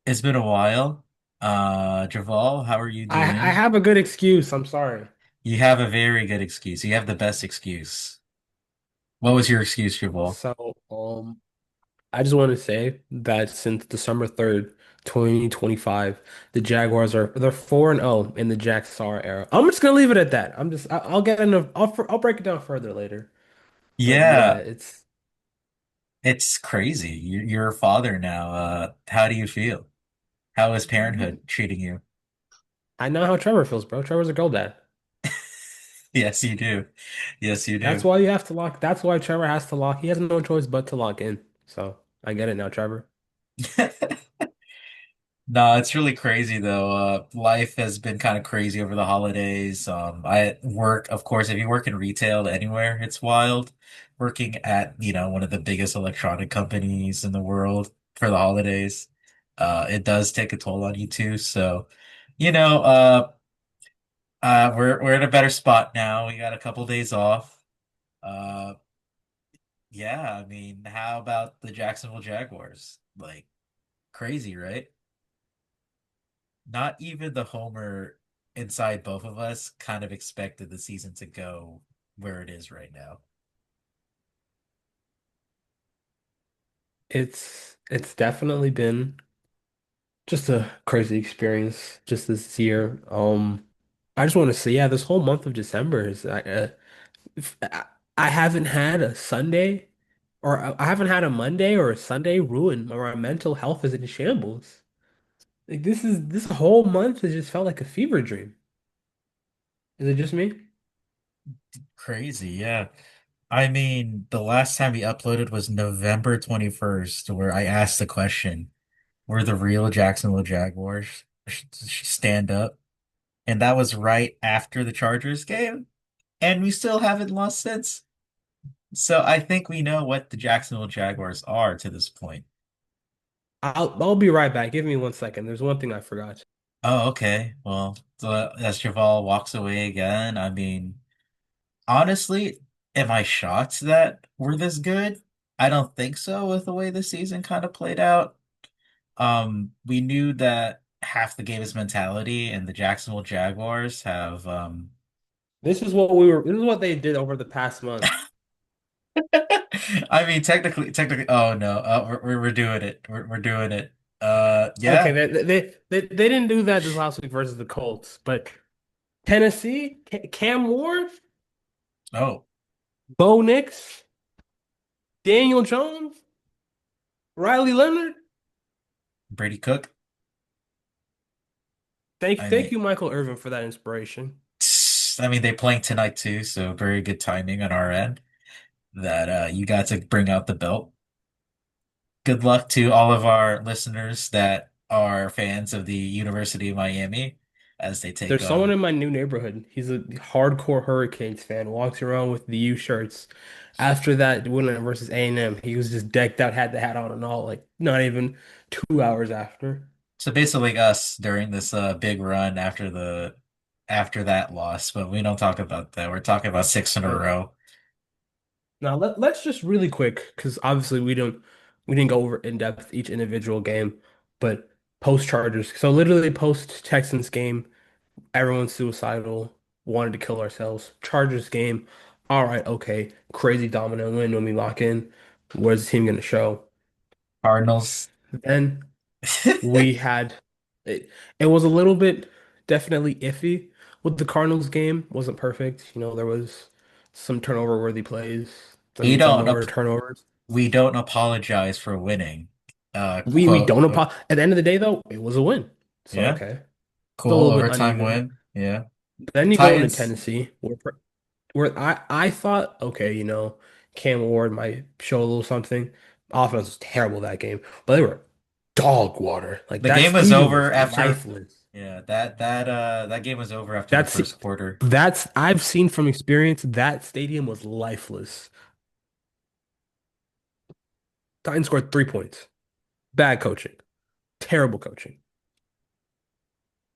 It's been a while. Javal, how are you I doing? have a good excuse. I'm sorry. You have a very good excuse. You have the best excuse. What was your excuse, Javal? So, I just want to say that since December 3rd, 2025, the Jaguars they're 4-0 in the Jack Sar era. I'm just gonna leave it at that. I'll get enough. I'll break it down further later. But yeah, Yeah, it's crazy. You're a father now. How do you feel? How is parenthood treating you? I know how Trevor feels, bro. Trevor's a girl dad. Yes, you do. Yes, you That's do. why you have to lock. That's why Trevor has to lock. He has no choice but to lock in. So I get it now, Trevor. No, it's really crazy though. Life has been kind of crazy over the holidays. I work, of course, if you work in retail anywhere, it's wild. Working at, one of the biggest electronic companies in the world for the holidays, it does take a toll on you too. So, you know, uh, we're in a better spot now. We got a couple days off. Uh, yeah, I mean, how about the Jacksonville Jaguars? Like crazy, right? Not even the homer inside both of us kind of expected the season to go where it is right now. It's definitely been just a crazy experience just this year. I just want to say, yeah, this whole month of December is I haven't had a Sunday or I haven't had a Monday or a Sunday ruin or my mental health is in shambles. Like this whole month has just felt like a fever dream. Is it just me? Crazy, yeah. I mean, the last time we uploaded was November 21st, where I asked the question, were the real Jacksonville Jaguars stand up? And that was right after the Chargers game, and we still haven't lost since. So I think we know what the Jacksonville Jaguars are to this point. I'll be right back. Give me 1 second. There's one thing I forgot. Oh, okay. Well, so as Javal walks away again, I mean, honestly, am I shocked that we're this good? I don't think so with the way the season kind of played out. We knew that half the game is mentality, and the Jacksonville Jaguars have This is what they did over the past month. I mean, technically, oh no, we're doing it. We're doing it. Okay, Yeah. they didn't do that this last week versus the Colts, but Tennessee, Cam Ward, Oh, Bo Nix, Daniel Jones, Riley Leonard. Brady Cook. I Thank mean, you, Michael Irvin, for that inspiration. I mean, they playing tonight too, so very good timing on our end that you got to bring out the belt. Good luck to all of our listeners that are fans of the University of Miami as they take There's someone on. in my new neighborhood. He's a hardcore Hurricanes fan, walks around with the U shirts. After that win versus A&M, he was just decked out, had the hat on and all, like not even 2 hours after. So basically us during this big run after that loss, but we don't talk about that. We're talking about six in a Uh, row. Now let's just really quick, because obviously we didn't go over in depth each individual game, but post Chargers. So literally post Texans game, everyone's suicidal, wanted to kill ourselves. Chargers game, all right, okay, crazy dominant win when we lock in. Where's the team gonna show? Cardinals. Then we had it. It was a little bit definitely iffy with the Cardinals game. Wasn't perfect. There was some turnover worthy plays. I We mean, some don't noted ap- turnovers. we don't apologize for winning. We Quote. don't apologize. At the end of the day, though, it was a win. So Yeah. okay, it's a Cool. little bit Overtime uneven. win. Yeah. Then you go into Titans. Tennessee, where I thought, okay, Cam Ward might show a little something. Offense was terrible that game, but they were dog water. Like The that game was stadium over was after lifeless. yeah, that game was over after the That's first quarter. that's I've seen from experience that stadium was lifeless. Titans scored 3 points. Bad coaching, terrible coaching.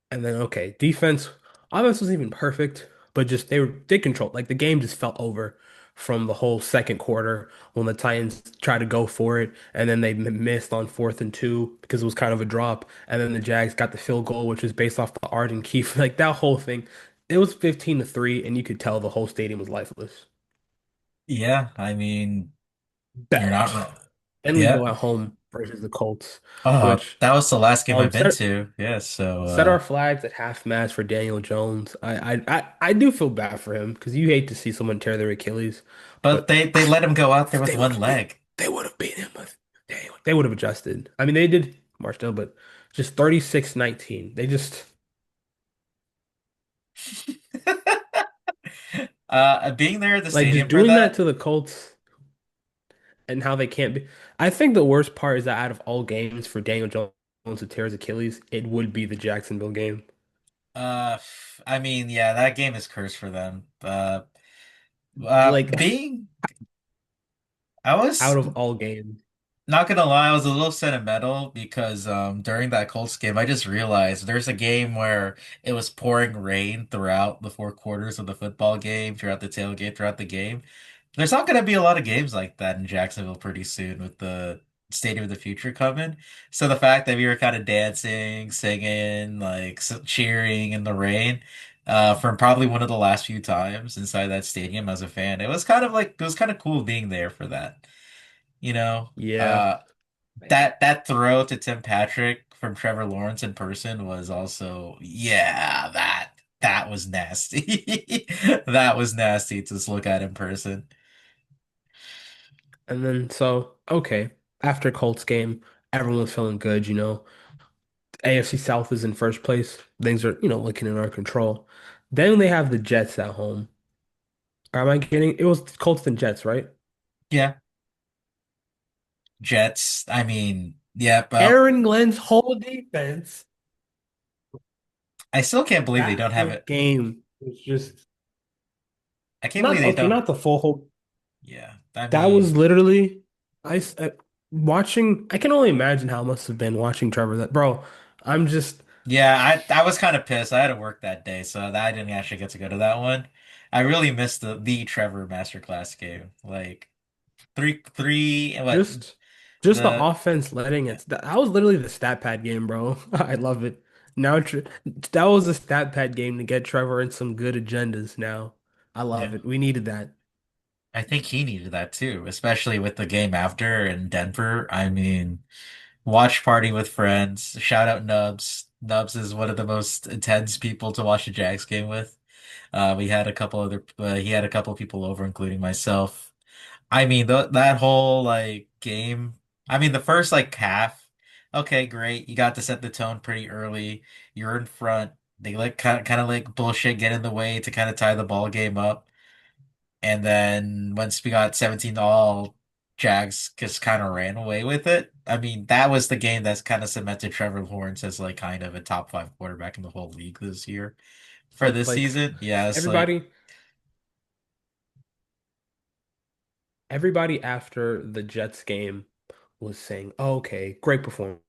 And then offense was even perfect, but just they controlled like the game just felt over from the whole second quarter when the Titans tried to go for it and then they missed on 4th and 2 because it was kind of a drop. And then the Jags got the field goal, which was based off the Arden Keefe. Like that whole thing, it was 15-3, and you could tell the whole stadium was lifeless. Yeah, I mean, you're That, not wrong. then we Yeah. go at home versus the Colts, which That was the last game I've been set to. Yeah, so set our flags at half mast for Daniel Jones. I do feel bad for him because you hate to see someone tear their Achilles, but but they let him go out there if with they would one have beat leg. they would have beat him with they would have adjusted. I mean they did March still, but just 36-19. They just Being there at the like just stadium for doing that that, to the Colts and how they can't be. I think the worst part is that out of all games for Daniel Jones to tear his Achilles, it would be the Jacksonville game. uh, I mean, yeah, that game is cursed for them. Like Being, I out was of all games. not gonna lie, I was a little sentimental because during that Colts game, I just realized there's a game where it was pouring rain throughout the four quarters of the football game, throughout the tailgate, throughout the game. There's not gonna be a lot of games like that in Jacksonville pretty soon with the Stadium of the Future coming. So the fact that we were kind of dancing, singing, like cheering in the rain, from probably one of the last few times inside that stadium as a fan, it was kind of cool being there for that. You know, Yeah. uh, that throw to Tim Patrick from Trevor Lawrence in person was also, yeah, that was nasty. That was nasty to just look at in person. And then so okay, after Colts game, everyone was feeling good, you know. AFC South is in first place. Things are, looking in our control. Then they have the Jets at home. Am I getting it was Colts and Jets, right? Yeah, Jets. I mean, yeah, but Aaron Glenn's whole defense, I still can't believe they that don't have whole it. game was just I can't believe not they okay, don't. not the full whole. Yeah, I That was mean, literally I, s- uh, watching. I can only imagine how it must have been watching Trevor. That bro, I'm just yeah, I was kind of pissed. I had to work that day, so I didn't actually get to go to that one. I really missed the Trevor Masterclass game. Like three, what Just just the the offense letting yeah it. That was literally the stat pad game, bro. I love it. Now that was a stat pad game to get Trevor in some good agendas now. I love yeah. it. We needed that. I think he needed that too, especially with the game after in Denver. I mean, watch party with friends. Shout out Nubs. Nubs is one of the most intense people to watch a Jags game with. We had a couple other, he had a couple people over, including myself. I mean, that whole like game. I mean, the first like half. Okay, great. You got to set the tone pretty early. You're in front. They like kind of like bullshit get in the way to kind of tie the ball game up. And then once we got 17 all, Jags just kind of ran away with it. I mean, that was the game that's kind of cemented Trevor Lawrence as like kind of a top five quarterback in the whole league this year. For this Like season, yeah, it's like, everybody, everybody after the Jets game was saying, oh, "Okay, great performance."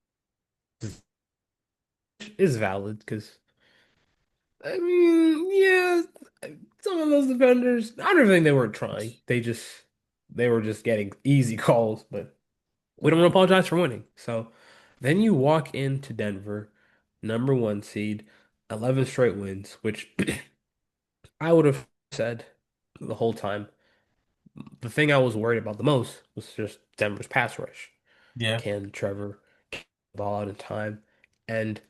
Is valid because I mean, yeah, some of those defenders, I don't think they weren't trying. They were just getting easy calls, but we don't apologize for winning. So then you walk into Denver, number one seed, 11 straight wins, which I would have said the whole time. The thing I was worried about the most was just Denver's pass rush. yeah, Can Trevor get the ball out in time? And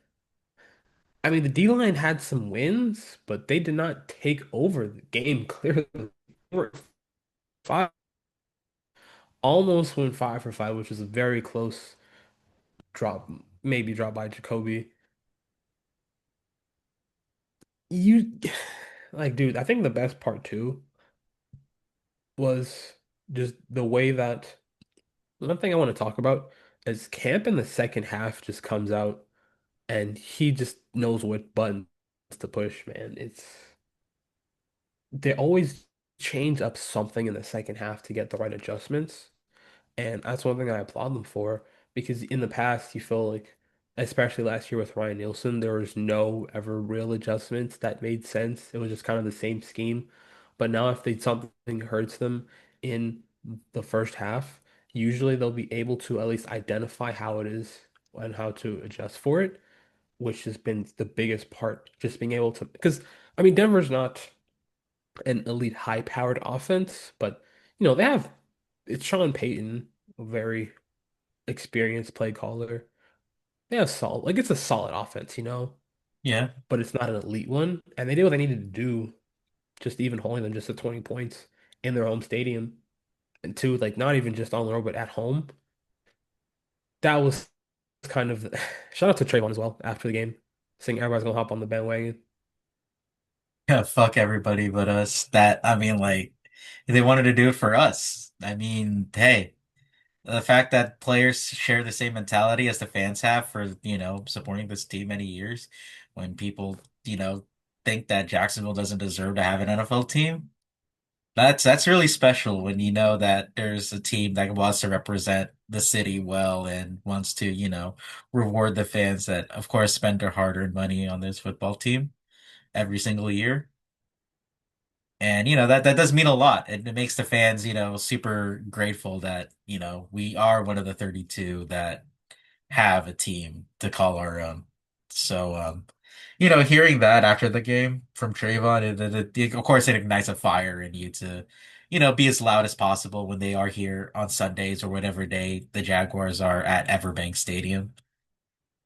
I mean, the D-line had some wins, but they did not take over the game clearly. They were five, almost went 5 for 5, which is a very close drop, maybe drop by Jacoby. You like, dude, I think the best part too was just the way that one thing I want to talk about is Camp in the second half just comes out and he just knows what buttons to push, man. They always change up something in the second half to get the right adjustments. And that's one thing I applaud them for because in the past, you feel like, especially last year with Ryan Nielsen, there was no ever real adjustments that made sense. It was just kind of the same scheme. But now if they something hurts them in the first half, usually they'll be able to at least identify how it is and how to adjust for it, which has been the biggest part, just being able to, because I mean Denver's not an elite high-powered offense, but they have it's Sean Payton, a very experienced play caller. They have solid, like it's a solid offense, Yeah. but it's not an elite one. And they did what they needed to do, just even holding them just to 20 points in their home stadium. And two, like not even just on the road, but at home. That was kind of shout out to Trayvon as well after the game, saying everybody's gonna hop on the bandwagon. Yeah, fuck everybody but us. That, I mean, like, they wanted to do it for us. I mean, hey, the fact that players share the same mentality as the fans have for, supporting this team many years, when people, think that Jacksonville doesn't deserve to have an NFL team, that's really special when you know that there's a team that wants to represent the city well and wants to, reward the fans that, of course, spend their hard-earned money on this football team every single year. And that does mean a lot. It makes the fans, super grateful that, we are one of the 32 that have a team to call our own. So hearing that after the game from Trayvon, of course it ignites a fire in you to, be as loud as possible when they are here on Sundays or whatever day the Jaguars are at Everbank Stadium.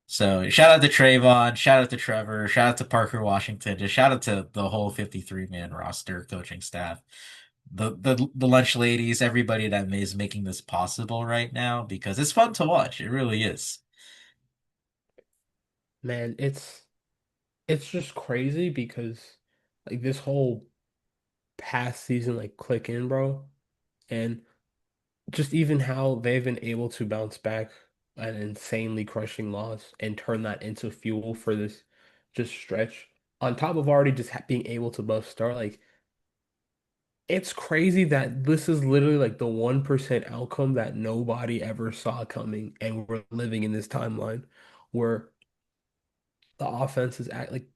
So shout out to Trayvon, shout out to Trevor, shout out to Parker Washington, just shout out to the whole 53-man roster coaching staff. The lunch ladies, everybody that is making this possible right now because it's fun to watch. It really is. Man, it's just crazy because like this whole past season like click in, bro. And just even how they've been able to bounce back an insanely crushing loss and turn that into fuel for this just stretch. On top of already just being able to both start, like it's crazy that this is literally like the 1% outcome that nobody ever saw coming, and we're living in this timeline where the offense is like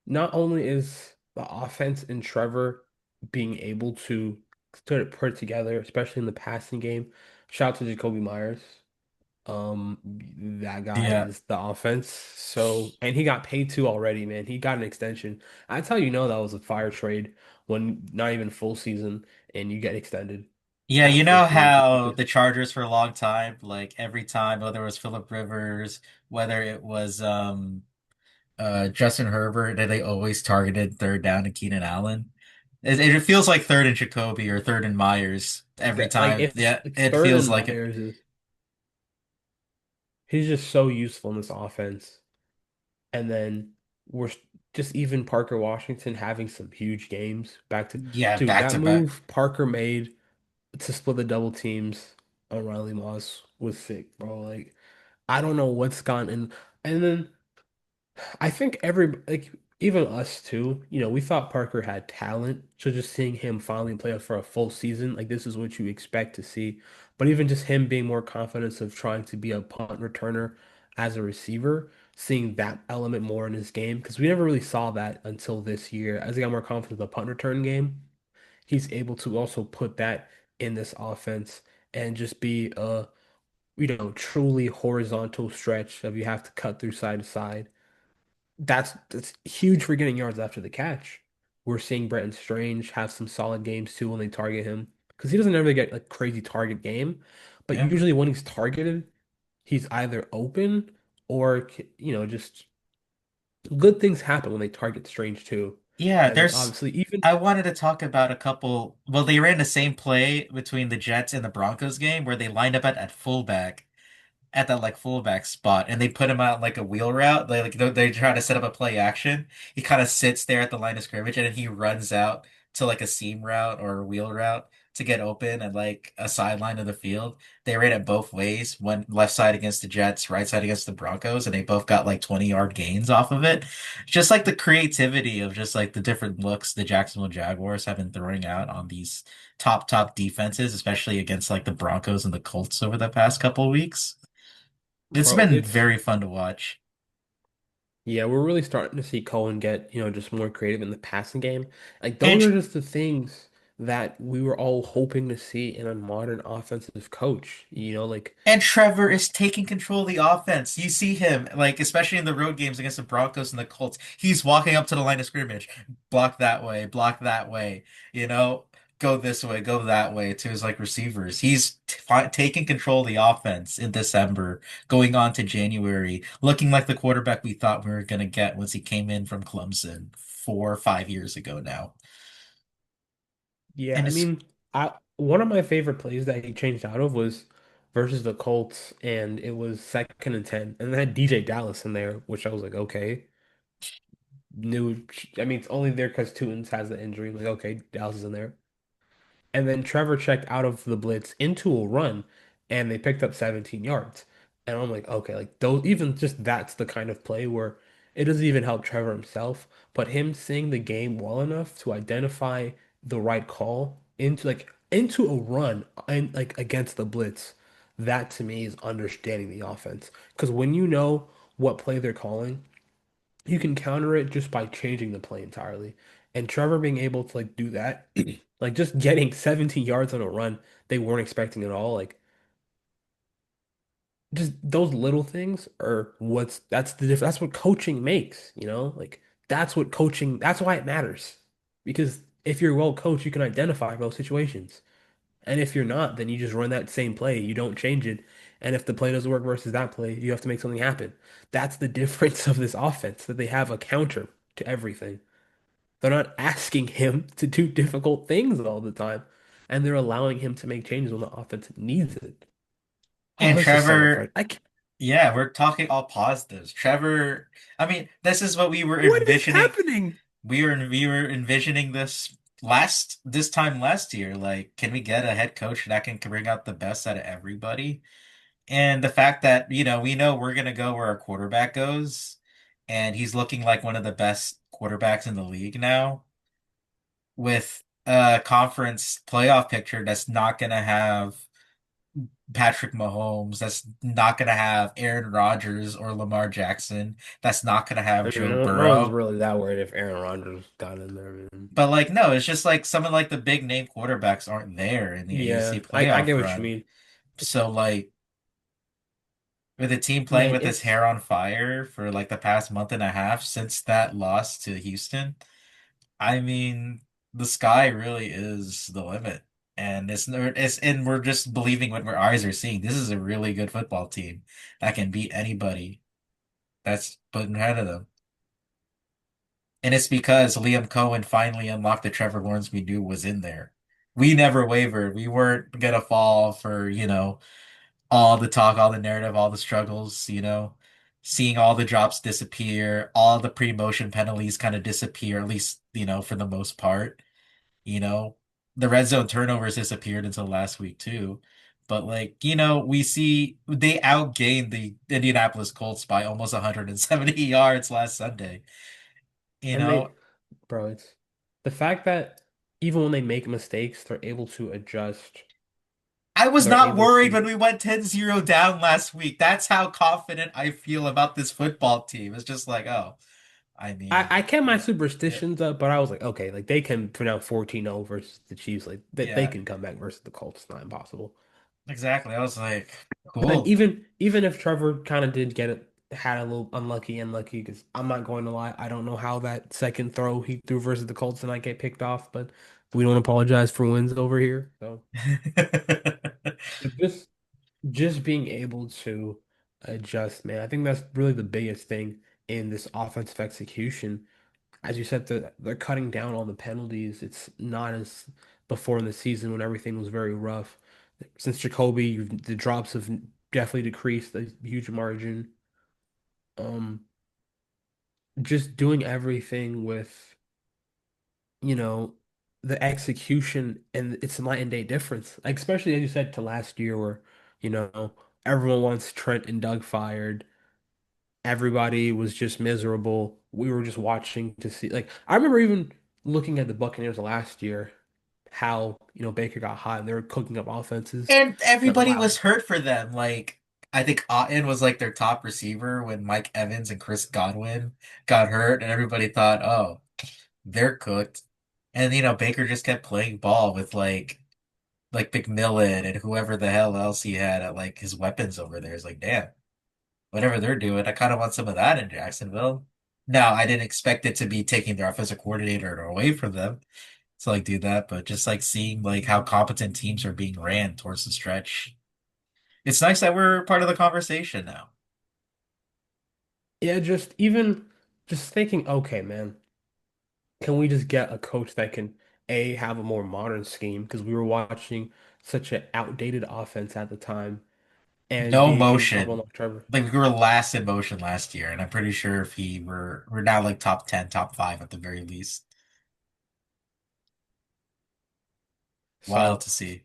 not only is the offense and Trevor being able to put it together, especially in the passing game. Shout out to Jacoby Myers. That guy Yeah. is the offense. So, and he got paid too already, man. He got an extension. That's how you know that was a fire trade when not even full season and you get extended Yeah, you halfway know through just how because. the Chargers for a long time, like every time, whether it was Philip Rivers, whether it was Justin Herbert, that they always targeted third down to Keenan Allen. It feels like third and Jacoby or third and Myers every That like time. it's Yeah, like it third feels and like it. Myers is he's just so useful in this offense. And then we're just even Parker Washington having some huge games back to Yeah, dude, back that to back. move Parker made to split the double teams on Riley Moss was sick, bro. Like I don't know what's gone in. And then I think like even us too, we thought Parker had talent. So just seeing him finally play for a full season, like this is what you expect to see. But even just him being more confident of trying to be a punt returner as a receiver, seeing that element more in his game, because we never really saw that until this year. As he got more confident in the punt return game, he's able to also put that in this offense and just be a, truly horizontal stretch of you have to cut through side to side. That's huge for getting yards after the catch. We're seeing Brenton Strange have some solid games too when they target him because he doesn't ever get a crazy target game, but Yeah. usually when he's targeted, he's either open or just good things happen when they target Strange too. Yeah, And then there's obviously even I wanted to talk about a couple. Well, they ran the same play between the Jets and the Broncos game where they lined up at fullback at that like fullback spot and they put him out like a wheel route. They try to set up a play action. He kind of sits there at the line of scrimmage and then he runs out to like a seam route or a wheel route to get open at like a sideline of the field. They ran it both ways, one left side against the Jets, right side against the Broncos, and they both got like 20-yard gains off of it. Just like the creativity of just like the different looks the Jacksonville Jaguars have been throwing out on these top defenses, especially against like the Broncos and the Colts over the past couple of weeks. It's bro, been it's very fun to watch. yeah, we're really starting to see Cohen get, just more creative in the passing game. Like those And are just the things. that we were all hoping to see in a modern offensive coach. Like And Trevor is taking control of the offense. You see him, like, especially in the road games against the Broncos and the Colts. He's walking up to the line of scrimmage, block that way, you know, go this way, go that way to his, like, receivers. He's t taking control of the offense in December, going on to January, looking like the quarterback we thought we were going to get once he came in from Clemson 4 or 5 years ago now. Yeah, And I it's mean, I one of my favorite plays that he changed out of was versus the Colts, and it was 2nd and 10, and they had DJ Dallas in there, which I was like, okay, new. I mean, it's only there because Tootin has the injury. Like, okay, Dallas is in there. And then Trevor checked out of the blitz into a run, and they picked up 17 yards. And I'm like, okay, like those, even just that's the kind of play where it doesn't even help Trevor himself, but him seeing the game well enough to identify the right call into a run and like against the blitz. That to me is understanding the offense. Because when you know what play they're calling, you can counter it just by changing the play entirely. And Trevor being able to like do that, like just getting 17 yards on a run they weren't expecting at all, like just those little things are that's the difference. That's what coaching makes, Like that's why it matters. Because if you're well coached, you can identify those situations. And if you're not, then you just run that same play. You don't change it. And if the play doesn't work versus that play, you have to make something happen. That's the difference of this offense, that they have a counter to everything. They're not asking him to do difficult things all the time. And they're allowing him to make changes when the offense needs it. Oh, and this is so Trevor. refreshing. I can't, Yeah, we're talking all positives. Trevor, I mean, this is what we were what is envisioning. happening? We were envisioning this time last year. Like, can we get a head coach that can bring out the best out of everybody? And the fact that, we know we're gonna go where our quarterback goes, and he's looking like one of the best quarterbacks in the league now, with a conference playoff picture that's not gonna have Patrick Mahomes, that's not going to have Aaron Rodgers or Lamar Jackson, that's not going to have I mean, Joe no one's Burrow. really that worried if Aaron Rodgers got in there, man. But like, no, it's just like some of like the big name quarterbacks aren't there in the AFC Yeah, I playoff get what you run. mean. So like with the team playing Man, with his it's hair on fire for like the past month and a half since that loss to Houston, I mean, the sky really is the limit. And we're just believing what our eyes are seeing. This is a really good football team that can beat anybody that's put in front of them. And it's because Liam Cohen finally unlocked the Trevor Lawrence we knew was in there. We never wavered. We weren't gonna fall for, all the talk, all the narrative, all the struggles, seeing all the drops disappear, all the pre-motion penalties kind of disappear, at least, for the most part. You know, the red zone turnovers disappeared until last week too. But like, we see they outgained the Indianapolis Colts by almost 170 yards last Sunday. You and know, they, bro, it's the fact that even when they make mistakes, they're able to adjust. I was They're not able worried to. when we went 10-0 down last week. That's how confident I feel about this football team. It's just like, oh, I I mean, kept my yeah, superstitions up, but I was like, okay, like they can pronounce 14-0 versus the Chiefs. Like they yeah, can come back versus the Colts. It's not impossible. exactly. I was like, And cool. even if Trevor kind of did get it, had a little unlucky, because I'm not going to lie, I don't know how that second throw he threw versus the Colts tonight get picked off, but we don't apologize for wins over here. So but just being able to adjust, man, I think that's really the biggest thing in this offensive execution. As you said, they're cutting down on the penalties. It's not as before in the season when everything was very rough. Since Jacoby, the drops have definitely decreased a huge margin. Um, just doing everything with, you know, the execution, and it's a night and day difference. Like, especially as you said to last year where, you know, everyone wants Trent and Doug fired. Everybody was just miserable. We were just watching to see. Like, I remember even looking at the Buccaneers last year, how, Baker got hot and they were cooking up offenses. And Like, everybody wow. was hurt for them. Like, I think Otton was like their top receiver when Mike Evans and Chris Godwin got hurt, and everybody thought, oh, they're cooked. And Baker just kept playing ball with like McMillan and whoever the hell else he had at like his weapons over there. It's like, damn, whatever they're doing, I kind of want some of that in Jacksonville. Now, I didn't expect it to be taking their offensive coordinator away from them to like do that, but just like seeing like how competent teams are being ran towards the stretch. It's nice that we're part of the conversation now. Yeah, just even just thinking, okay, man, can we just get a coach that can A, have a more modern scheme? Because we were watching such an outdated offense at the time, and No B, can we level motion. up Trevor? Like we were last in motion last year, and I'm pretty sure if we're now like top 10, top five at the very least. Wild So, to see.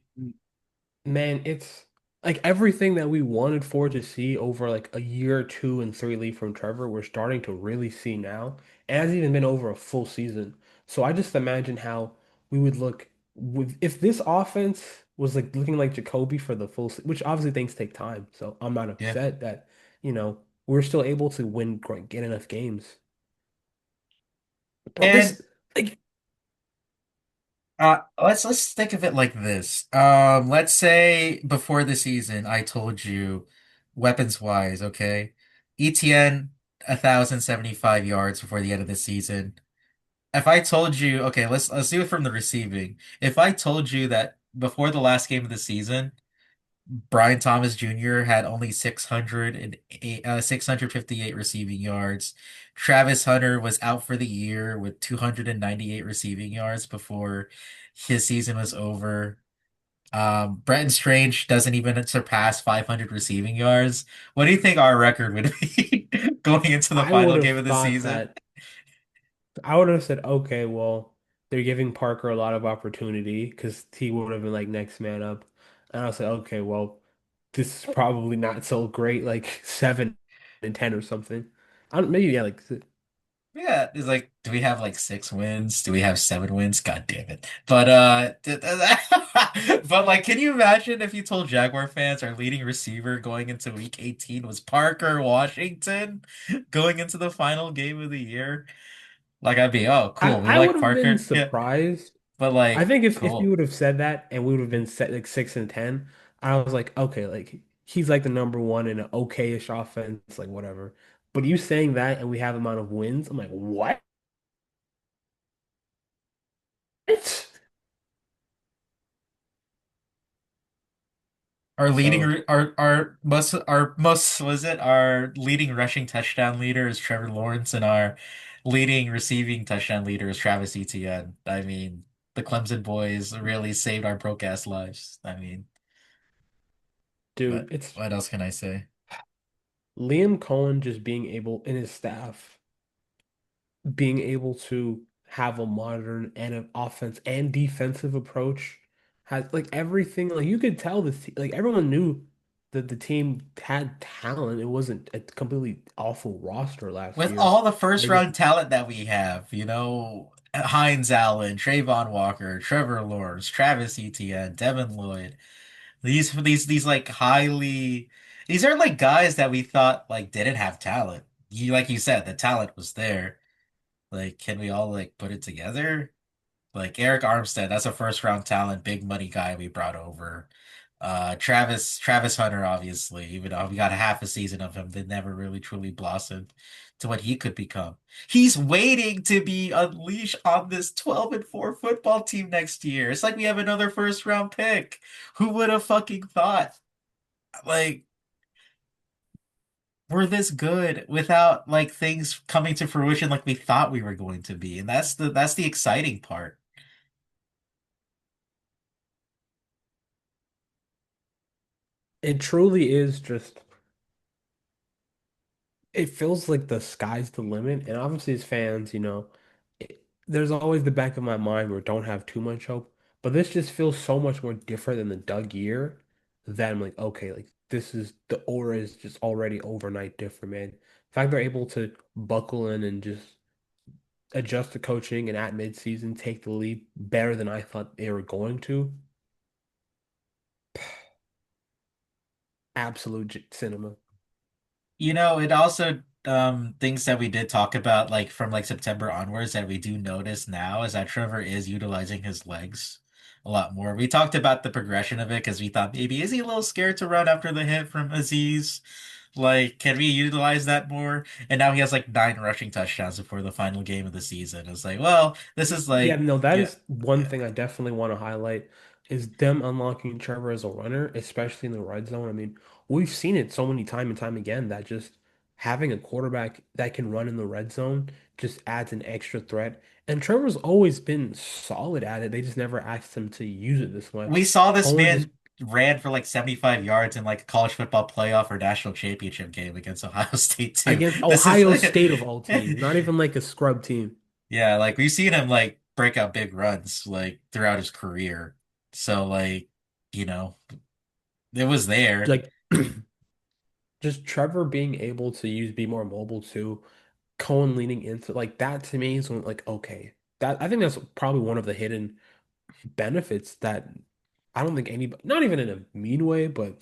man, it's like everything that we wanted for to see over like a year, two, and three leave from Trevor, we're starting to really see now. It hasn't even been over a full season. So I just imagine how we would look with if this offense was like looking like Jacoby for the full, which obviously things take time. So I'm not Yeah. upset that, we're still able to win, get enough games. Bro, And this like let's think of it like this. Let's say before the season, I told you, weapons wise, okay, ETN 1,075 yards before the end of the season. If I told you, okay, let's do it from the receiving. If I told you that before the last game of the season, Brian Thomas Jr. had only 658 receiving yards. Travis Hunter was out for the year with 298 receiving yards before his season was over. Brenton Strange doesn't even surpass 500 receiving yards. What do you think our record would be going into the I final would have game of the thought season? that I would have said, okay, well, they're giving Parker a lot of opportunity because he would have been like next man up. And I was like, okay, well, this is probably not so great, like 7-10 or something. I don't, maybe yeah, like Yeah, it's like, do we have like 6 wins? Do we have 7 wins? God damn it. But but like, can you imagine if you told Jaguar fans our leading receiver going into week 18 was Parker Washington going into the final game of the year? Like I'd be, oh, I cool. We I would like have been Parker. Yeah. surprised. But I like, think if you cool. would have said that and we would have been set like 6-10, I was like, okay, like he's like the number one in an okay-ish offense, like whatever. But you saying that and we have amount of wins, I'm like, what? So. Our most was it our leading rushing touchdown leader is Trevor Lawrence and our leading receiving touchdown leader is Travis Etienne. I mean, the Clemson boys really saved our broke ass lives. I mean, Dude, but it's what else can I say? Liam Cohen just being able, and his staff, being able to have a modern and an offense and defensive approach has like everything. Like you could tell this, like everyone knew that the team had talent. It wasn't a completely awful roster last With year. all the first They just, round talent that we have, Hines Allen, Trayvon Walker, Trevor Lawrence, Travis Etienne, Devin Lloyd. These like highly these are like guys that we thought like didn't have talent. Like you said, the talent was there. Like, can we all like put it together? Like Eric Armstead, that's a first round talent, big money guy we brought over. Travis Hunter, obviously, even though we got a half a season of him, that never really truly blossomed to what he could become. He's waiting to be unleashed on this 12-4 football team next year. It's like we have another first round pick. Who would have fucking thought? Like, we're this good without like things coming to fruition like we thought we were going to be. And that's the exciting part. it truly is just. It feels like the sky's the limit, and obviously as fans, there's always the back of my mind where don't have too much hope. But this just feels so much more different than the Doug year that I'm like, okay, like this is the aura is just already overnight different, man. The fact they're able to buckle in and just adjust the coaching and at midseason take the lead better than I thought they were going to. Absolute cinema. It also things that we did talk about, like from like September onwards, that we do notice now is that Trevor is utilizing his legs a lot more. We talked about the progression of it because we thought maybe is he a little scared to run after the hit from Aziz? Like, can we utilize that more? And now he has like 9 rushing touchdowns before the final game of the season. It's like, well, this is Yeah, like, no, that yeah, is one yeah. thing I definitely want to highlight is them unlocking Trevor as a runner, especially in the red zone. I mean, we've seen it so many time and time again that just having a quarterback that can run in the red zone just adds an extra threat. And Trevor's always been solid at it. They just never asked him to use it this We much. saw this Cohen just man ran for like 75 yards in like a college football playoff or national championship game against Ohio State too. against This is Ohio State of all teams, not even like a scrub team. yeah, like we've seen him like break out big runs like throughout his career. So like, you know, it was there. Like just Trevor being able to be more mobile too. Cohen leaning into like that to me is when, like okay, that I think that's probably one of the hidden benefits that I don't think anybody, not even in a mean way, but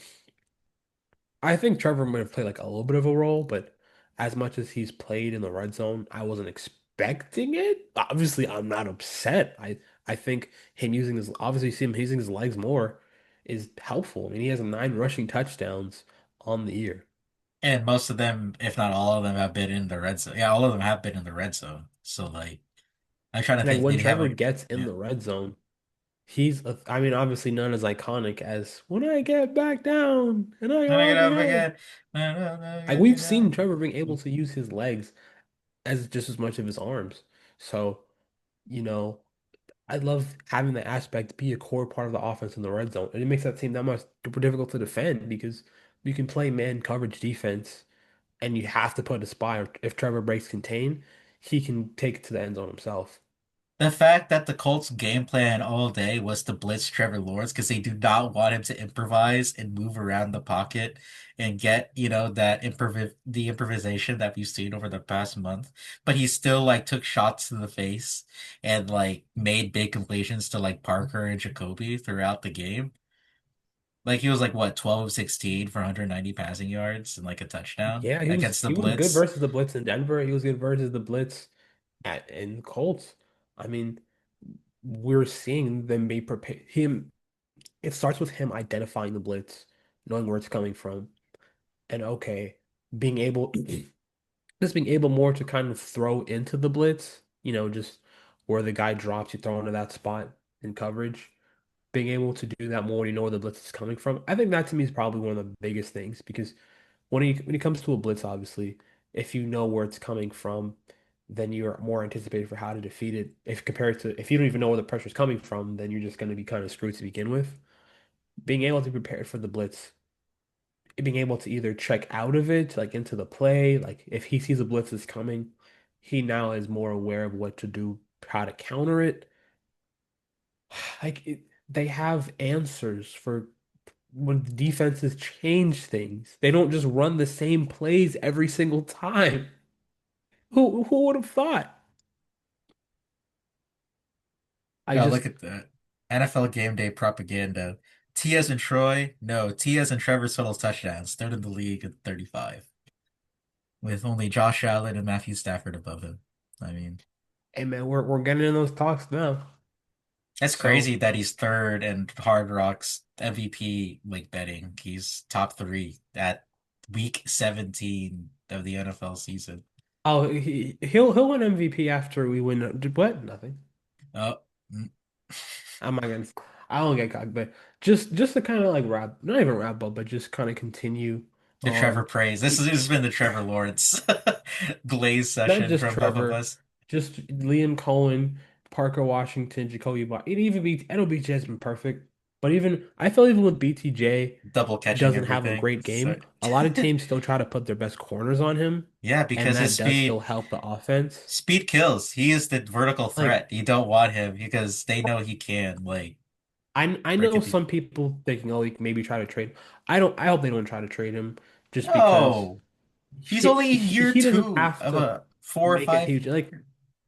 I think Trevor might have played like a little bit of a role, but as much as he's played in the red zone, I wasn't expecting it. Obviously, I'm not upset. I think him using his obviously see him using his legs more is helpful. I mean, he has 9 rushing touchdowns on the year. And most of them, if not all of them, have been in the red zone. Yeah, all of them have been in the red zone. So like I'm trying to Like think, when did he have Trevor a gets in yeah. the red zone, I mean, obviously none as iconic as when I get back down and I Let me get walk up ahead. again. No, no, no, Like get me we've seen down. Trevor being able to use his legs as just as much of his arms. So, you know, I love having the aspect be a core part of the offense in the red zone. And it makes that team that much more difficult to defend because you can play man coverage defense and you have to put a spy. If Trevor breaks contain, he can take it to the end zone himself. The fact that the Colts' game plan all day was to blitz Trevor Lawrence because they do not want him to improvise and move around the pocket and get, that the improvisation that we've seen over the past month. But he still like took shots to the face and like made big completions to like Parker and Jacoby throughout the game. Like he was like what, 12 16 for 190 passing yards and like a touchdown Yeah, he was against the he was good blitz. versus the blitz in Denver. He was good versus the blitz at in Colts. I mean, we're seeing them be prepared. It starts with him identifying the blitz, knowing where it's coming from, and okay, being able just being able more to kind of throw into the blitz, just where the guy drops, you throw into that spot in coverage. Being able to do that more when you know where the blitz is coming from. I think that to me is probably one of the biggest things because when it comes to a blitz, obviously, if you know where it's coming from, then you're more anticipated for how to defeat it. If you don't even know where the pressure is coming from, then you're just going to be kind of screwed to begin with. Being able to prepare for the blitz, being able to either check out of it, like into the play, like if he sees a blitz is coming, he now is more aware of what to do, how to counter it. They have answers for when the defenses change things. They don't just run the same plays every single time. Who would have thought? I Oh, just look at that. NFL Game Day propaganda. T as in Troy? No, T as in Trevor Tuttle's touchdowns. Third in the league at 35, with only Josh Allen and Matthew Stafford above him. I mean, Hey man, we're getting in those talks now. it's So crazy that he's third and Hard Rock's MVP like betting. He's top three at week 17 of the NFL season. he'll win MVP after we win. What? Nothing. Oh, mm. I'm not gonna. I don't get cocky, but just to kind of like not even wrap up, but just kind of continue The Trevor on. praise. This has been the Trevor Lawrence glaze Not session just from both of Trevor, us. just Liam Cohen, Parker Washington, Jacoby Bott. It'll be just been perfect. But even I feel even with BTJ Double catching doesn't have a everything. great So game, a lot of teams still try to put their best corners on him, yeah, and because his that does still speed help the offense. speed kills. He is the vertical Like threat. You don't want him because they know he can like I break know it. some people thinking, oh, he can maybe try to trade. I don't. I hope they don't try to trade him, just because No, he's only year he doesn't two have of to a 4 or 5 make a huge like.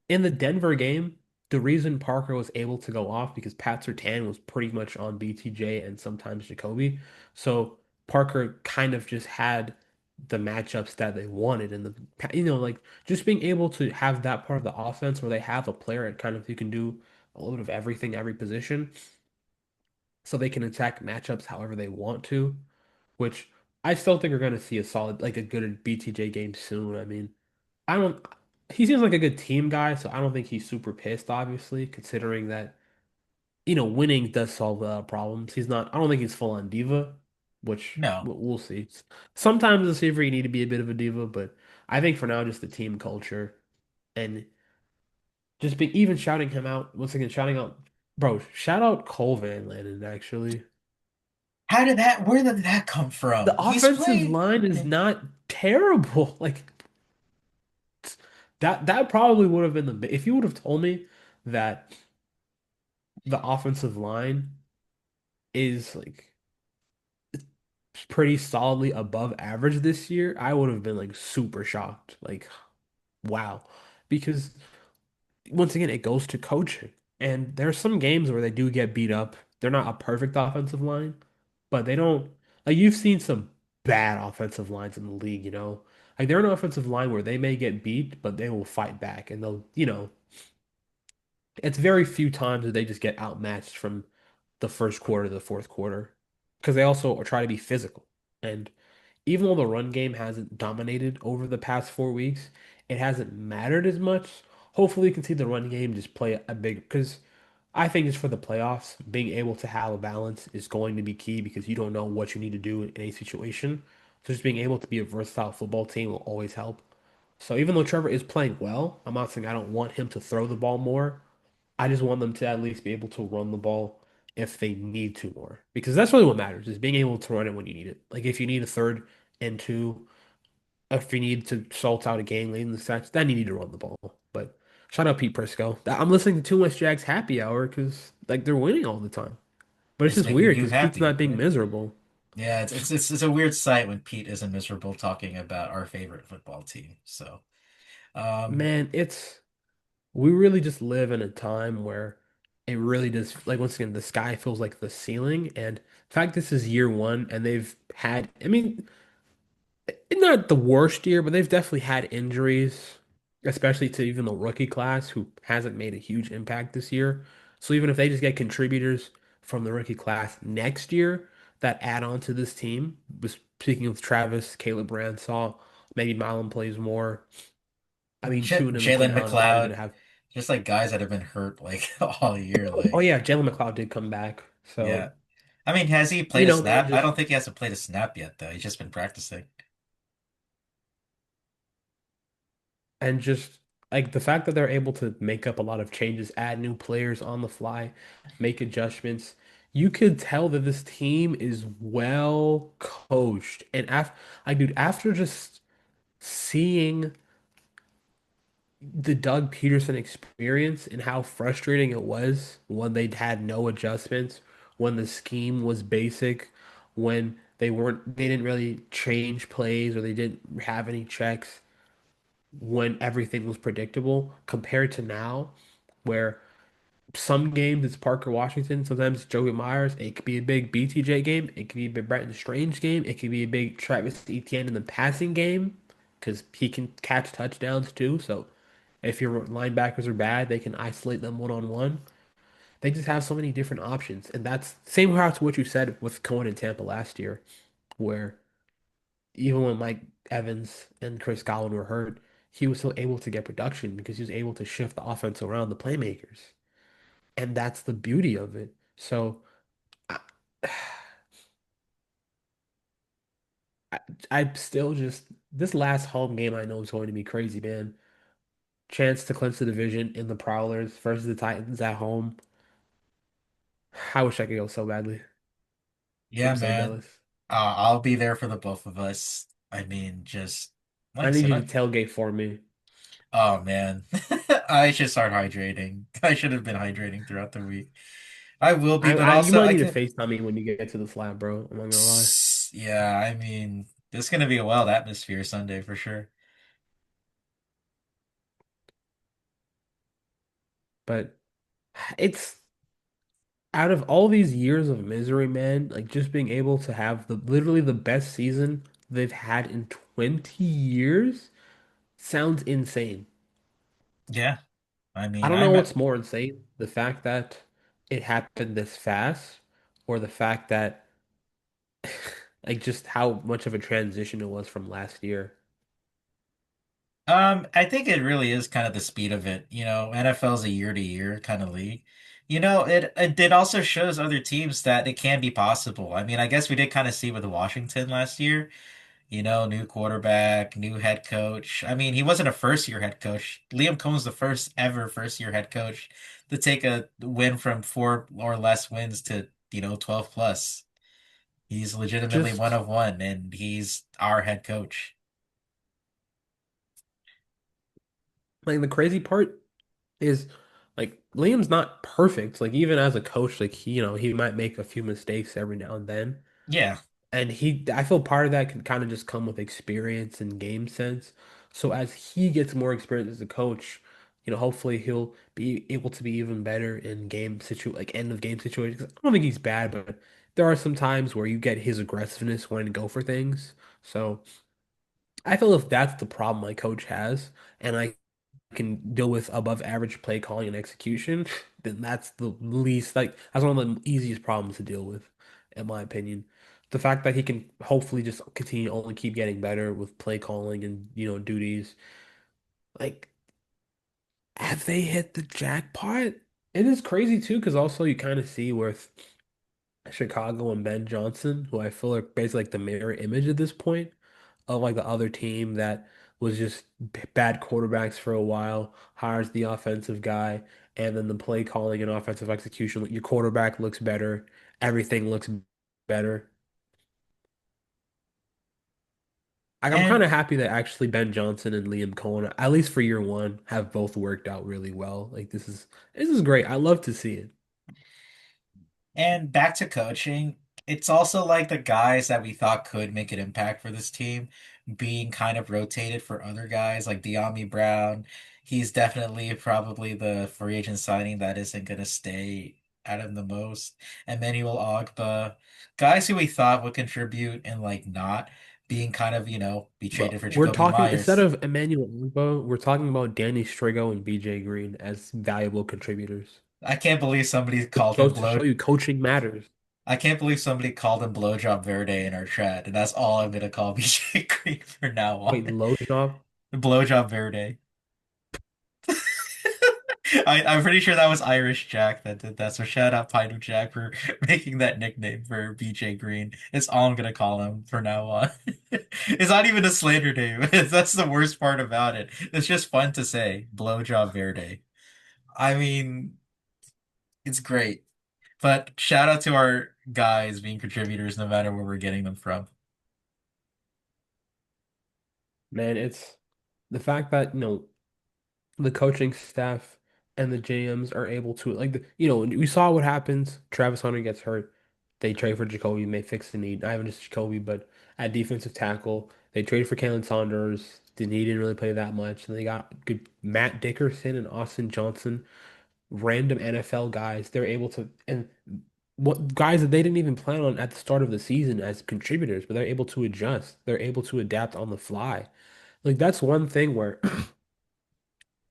In the Denver game, the reason Parker was able to go off because Pat Surtain was pretty much on BTJ and sometimes Jacoby. So Parker kind of just had the matchups that they wanted and like just being able to have that part of the offense where they have a player that kind of who can do a little bit of everything, every position, so they can attack matchups however they want to, which I still think we're going to see a solid, like a good BTJ game soon. I mean, I don't, he seems like a good team guy, so I don't think he's super pissed, obviously, considering that, winning does solve problems. He's not, I don't think he's full on diva, which No. we'll see. Sometimes as a receiver, you need to be a bit of a diva, but I think for now, just the team culture and just be even shouting him out, once again, shouting out, bro, shout out Cole Van Lannon, actually. Where did that come The from? He's offensive played. line is not terrible. Like that probably would have been if you would have told me that the offensive line is like pretty solidly above average this year, I would have been like super shocked. Like, wow. Because once again, it goes to coaching. And there are some games where they do get beat up. They're not a perfect offensive line, but they don't like you've seen some bad offensive lines in the league, you know? Like they're an offensive line where they may get beat, but they will fight back and it's very few times that they just get outmatched from the first quarter to the fourth quarter because they also try to be physical. And even though the run game hasn't dominated over the past 4 weeks, it hasn't mattered as much. Hopefully, you can see the run game just play a big because I think just for the playoffs, being able to have a balance is going to be key because you don't know what you need to do in a situation. So just being able to be a versatile football team will always help. So even though Trevor is playing well, I'm not saying I don't want him to throw the ball more. I just want them to at least be able to run the ball if they need to more. Because that's really what matters, is being able to run it when you need it. Like if you need a third and two, if you need to salt out a game late in the sets, then you need to run the ball. But shout out Pete Prisco. I'm listening to too much Jags happy hour because like they're winning all the time. But it's It's just making weird you because Pete's not happy. being miserable. Yeah, it's a weird sight when Pete isn't miserable talking about our favorite football team. So, um, Man, we really just live in a time where it really does like once again the sky feels like the ceiling and in fact this is year one and they've had I mean not the worst year, but they've definitely had injuries, especially to even the rookie class who hasn't made a huge impact this year. So even if they just get contributors from the rookie class next year that add on to this team, speaking of Travis, Caleb Ransaw, maybe Milan plays more. I mean, two of them and Jalen Quinton are probably McLeod, gonna have. just like guys that have been hurt like all year. Oh Like, yeah, Jalen McLeod did come back, yeah. so I mean, has he played a man, snap? I just don't think he hasn't played a snap yet, though. He's just been practicing. and just like the fact that they're able to make up a lot of changes, add new players on the fly, make adjustments, you could tell that this team is well coached. And after just seeing the Doug Peterson experience and how frustrating it was when they had no adjustments, when the scheme was basic, when they didn't really change plays or they didn't have any checks when everything was predictable compared to now, where some games it's Parker Washington, sometimes it's Joey Myers. It could be a big BTJ game. It could be a big Bretton Strange game. It could be a big Travis Etienne in the passing game because he can catch touchdowns too. So if your linebackers are bad, they can isolate them one on one. They just have so many different options, and that's same how to what you said with Cohen and Tampa last year, where even when Mike Evans and Chris Godwin were hurt, he was still able to get production because he was able to shift the offense around the playmakers. And that's the beauty of it. So I, I, I still just, this last home game I know is going to be crazy, man. Chance to clinch the division in the Prowlers versus the Titans at home. I wish I could go so badly. Yeah, I'm so man. jealous. I'll be there for the both of us. I mean, just like I I need said, you to tailgate for me. oh man, I should start hydrating. I should have been hydrating throughout the week. I will be, but You also might I need to can. FaceTime me when you get to the flat, bro. I'm not gonna lie. Yeah, I mean, this is gonna be a wild atmosphere Sunday for sure. But it's out of all these years of misery, man, like just being able to have the literally the best season they've had in 20 years sounds insane. Yeah. I I mean, don't know what's more insane, the fact that it happened this fast, or the fact that like just how much of a transition it was from last year. I think it really is kind of the speed of it. NFL's a year to year kind of league. It also shows other teams that it can be possible. I mean, I guess we did kind of see with Washington last year. New quarterback, new head coach. I mean, he wasn't a first year head coach. Liam Cohen's the first ever first year head coach to take a win from four or less wins to, 12 plus. He's legitimately one Just of one, and he's our head coach. like the crazy part is like Liam's not perfect. Like even as a coach, like he might make a few mistakes every now and then. Yeah. And I feel part of that can kind of just come with experience and game sense. So as he gets more experience as a coach, hopefully he'll be able to be even better in like end of game situations. 'Cause I don't think he's bad, but there are some times where you get his aggressiveness wanting to go for things. So I feel if that's the problem my coach has, and I can deal with above average play calling and execution, then that's the least like that's one of the easiest problems to deal with, in my opinion. The fact that he can hopefully just continue to only keep getting better with play calling and duties. Like, have they hit the jackpot? It is crazy too, because also you kind of see with Chicago and Ben Johnson, who I feel are basically like the mirror image at this point of like the other team that was just bad quarterbacks for a while, hires the offensive guy, and then the play calling and offensive execution. Your quarterback looks better, everything looks better. Like I'm kind And of happy that actually Ben Johnson and Liam Cohen, at least for year one, have both worked out really well. Like this is great. I love to see it. And back to coaching, it's also like the guys that we thought could make an impact for this team being kind of rotated for other guys like De'Ami Brown. He's definitely probably the free agent signing that isn't going to stay out of the most. Emmanuel Ogbah, guys who we thought would contribute and like not being kind of, be traded But for we're Jacoby talking instead Myers. of Emmanuel Ugbo, we're talking about Danny Strigo and BJ Green as valuable contributors. I can't believe somebody Which called him goes to blow. show you coaching matters. I can't believe somebody called him Blowjob Verde in our chat, and that's all I'm gonna call BJ Green from now on. Wait, low job? Blowjob Verde. I'm pretty sure that was Irish Jack that did that. So shout out Pino Jack for making that nickname for BJ Green. It's all I'm gonna call him from now on. It's not even a slander name. That's the worst part about it. It's just fun to say. Blowjob Verde. I mean, it's great. But shout out to our guys being contributors no matter where we're getting them from. Man, it's the fact that, the coaching staff and the GMs are able to like we saw what happens. Travis Hunter gets hurt. They trade for Jacoby, may fix the need. Not even just Jacoby, but at defensive tackle, they traded for Kalen Saunders. The need didn't really play that much. And they got good Matt Dickerson and Austin Johnson, random NFL guys. They're able to and what guys that they didn't even plan on at the start of the season as contributors, but they're able to adjust. They're able to adapt on the fly. Like that's one thing where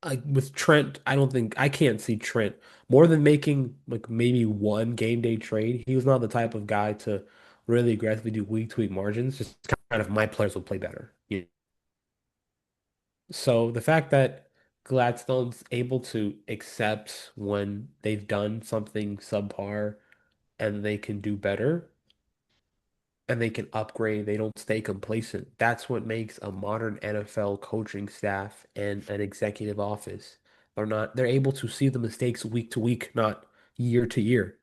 like with Trent, I can't see Trent more than making like maybe one game day trade. He was not the type of guy to really aggressively do week to week margins. Just kind of my players will play better. Yeah. So the fact that Gladstone's able to accept when they've done something subpar and they can do better and they can upgrade, they don't stay complacent. That's what makes a modern NFL coaching staff and an executive office. They're able to see the mistakes week to week, not year to year.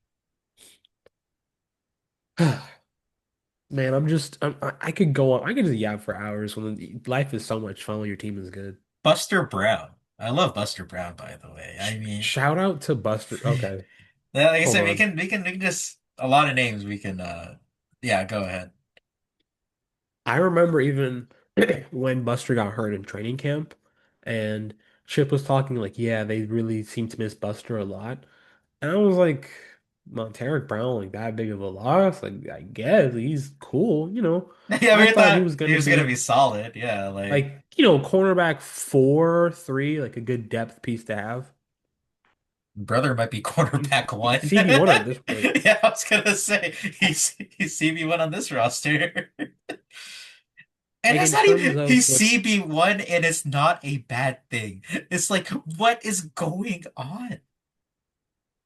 Man, I could go on. I could just yap for hours when life is so much fun when your team is good. Buster Brown. I love Buster Brown, by the way. I mean, Shout out to Buster. Okay, yeah, like I hold said, on. we can just a lot of names we can yeah, go ahead. I remember even when Buster got hurt in training camp and Chip was talking like, yeah, they really seem to miss Buster a lot. And I was like, Monteric Brown like that big of a loss. Like I guess he's cool, you know. Yeah, I we thought he thought was he gonna was gonna be be solid. Yeah, like like, you know, cornerback 4, 3, like a good depth piece to have. brother might be He's quarterback one. CB1 at this point. Yeah, I was gonna say he's CB1 on this roster. And Like it's in not terms even of he's CB1 and it's not a bad thing. It's like what is going on?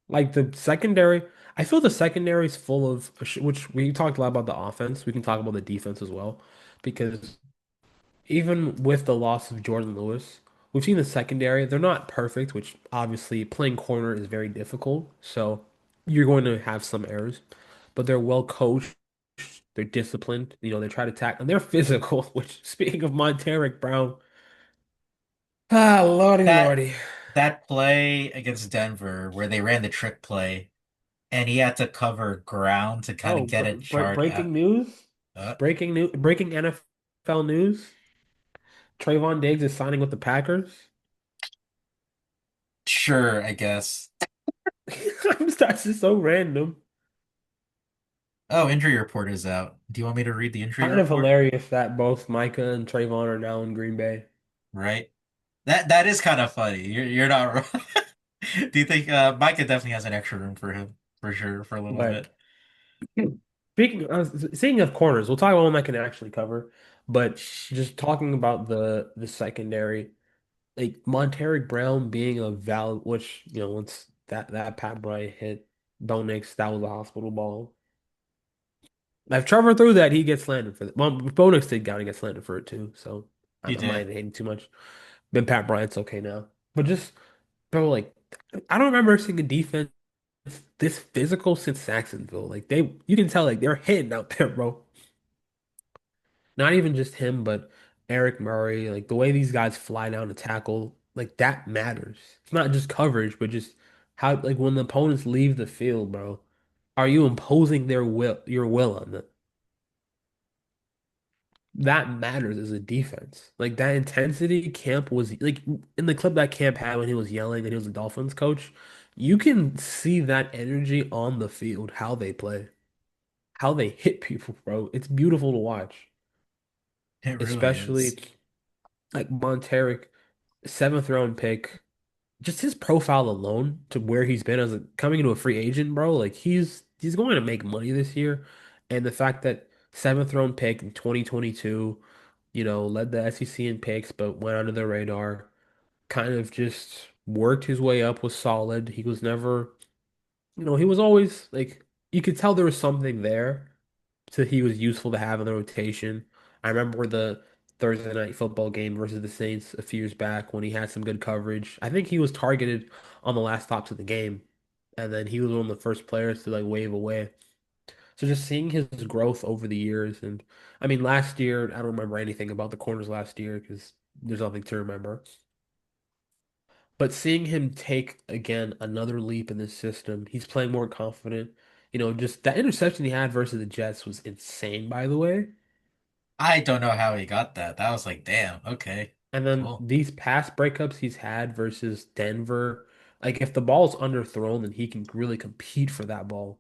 like the secondary, I feel the secondary is full of, which we talked a lot about the offense. We can talk about the defense as well, because even with the loss of Jordan Lewis, we've seen the secondary. They're not perfect, which obviously playing corner is very difficult. So you're going to have some errors, but they're well coached. They're disciplined. You know, they try to tackle, and they're physical. Which, speaking of Monteric Brown, lordy, That lordy. that play against Denver where they ran the trick play and he had to cover ground to kind Oh, of get a chart out. breaking news! Uh, Breaking NFL news. Trayvon Diggs is signing with the Packers. sure, I guess. That's just so random. Oh, injury report is out. Do you want me to read the injury Kind of report? hilarious that both Micah and Trayvon are now in Green Bay. Right? That is kind of funny. You're not wrong. Do you think Micah definitely has an extra room for him for sure for a little But bit? speaking of corners, we'll talk about one I can actually cover. But just talking about the secondary, like Monteric Brown being a valid, which you know once that Pat Bryant hit Bo Nix, that was a hospital ball. If Trevor threw that, he gets slandered for that. Well, Bo Nix did kind of get slandered for it too, so He I'm not did. even hating too much. Then Pat Bryant's okay now, but just bro, like I don't remember seeing a defense this physical since Jacksonville. Like you can tell like they're hitting out there, bro. Not even just him, but Eric Murray, like the way these guys fly down to tackle, like that matters. It's not just coverage, but just how like when the opponents leave the field, bro, are you imposing your will on them? That matters as a defense. Like that intensity Camp was like in the clip that Camp had when he was yelling and he was a Dolphins coach, you can see that energy on the field, how they play, how they hit people, bro. It's beautiful to watch. It really is. Especially like Monteric, seventh round pick, just his profile alone to where he's been as a coming into a free agent, bro. Like he's going to make money this year, and the fact that seventh round pick in 2022, you know, led the SEC in picks but went under the radar, kind of just worked his way up, was solid. He was never, you know, he was always like you could tell there was something there, so he was useful to have in the rotation. I remember the Thursday night football game versus the Saints a few years back when he had some good coverage. I think he was targeted on the last stops of the game, and then he was one of the first players to like wave away. So just seeing his growth over the years, and I mean, last year I don't remember anything about the corners last year because there's nothing to remember. But seeing him take again another leap in this system, he's playing more confident. You know, just that interception he had versus the Jets was insane, by the way. I don't know how he got that. That was like, damn, okay, And then cool. these pass breakups he's had versus Denver, like if the ball's underthrown, then he can really compete for that ball,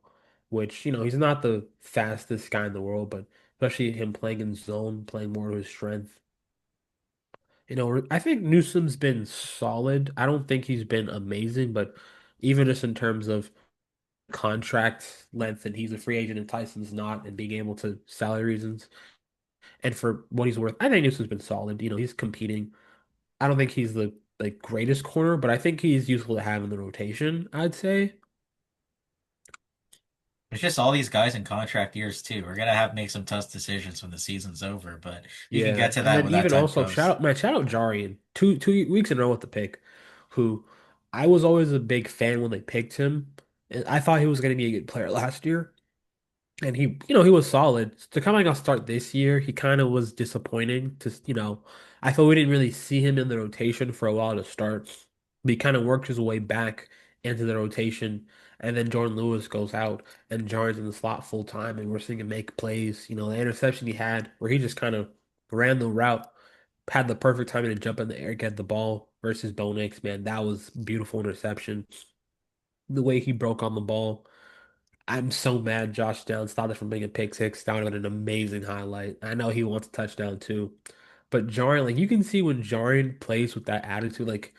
which, you know, he's not the fastest guy in the world, but especially him playing in zone, playing more to his strength. You know, I think Newsom's been solid. I don't think he's been amazing, but even just in terms of contract length, and he's a free agent and Tyson's not, and being able to salary reasons, and for what he's worth, I think Newsom's been solid. You know, he's competing. I don't think he's the like greatest corner, but I think he's useful to have in the rotation, I'd say. It's just all these guys in contract years too. We're gonna have to make some tough decisions when the season's over, but you can get Yeah. to And that then when that even time also comes. shout out Jarian. Two weeks in a row with the pick, who I was always a big fan when they picked him. And I thought he was gonna be a good player last year. And he, you know, he was solid. To coming off start this year, he kind of was disappointing. You know, I thought we didn't really see him in the rotation for a while to start. But he kind of worked his way back into the rotation. And then Jordan Lewis goes out and Jar's in the slot full time. And we're seeing him make plays. You know, the interception he had where he just kind of ran the route, had the perfect timing to jump in the air, get the ball versus Bo Nix, man. That was beautiful interception. The way he broke on the ball. I'm so mad Josh Downs stopped it from being a pick six. That would have been an amazing highlight. I know he wants a touchdown too. But Jarian, like you can see when Jarian plays with that attitude, like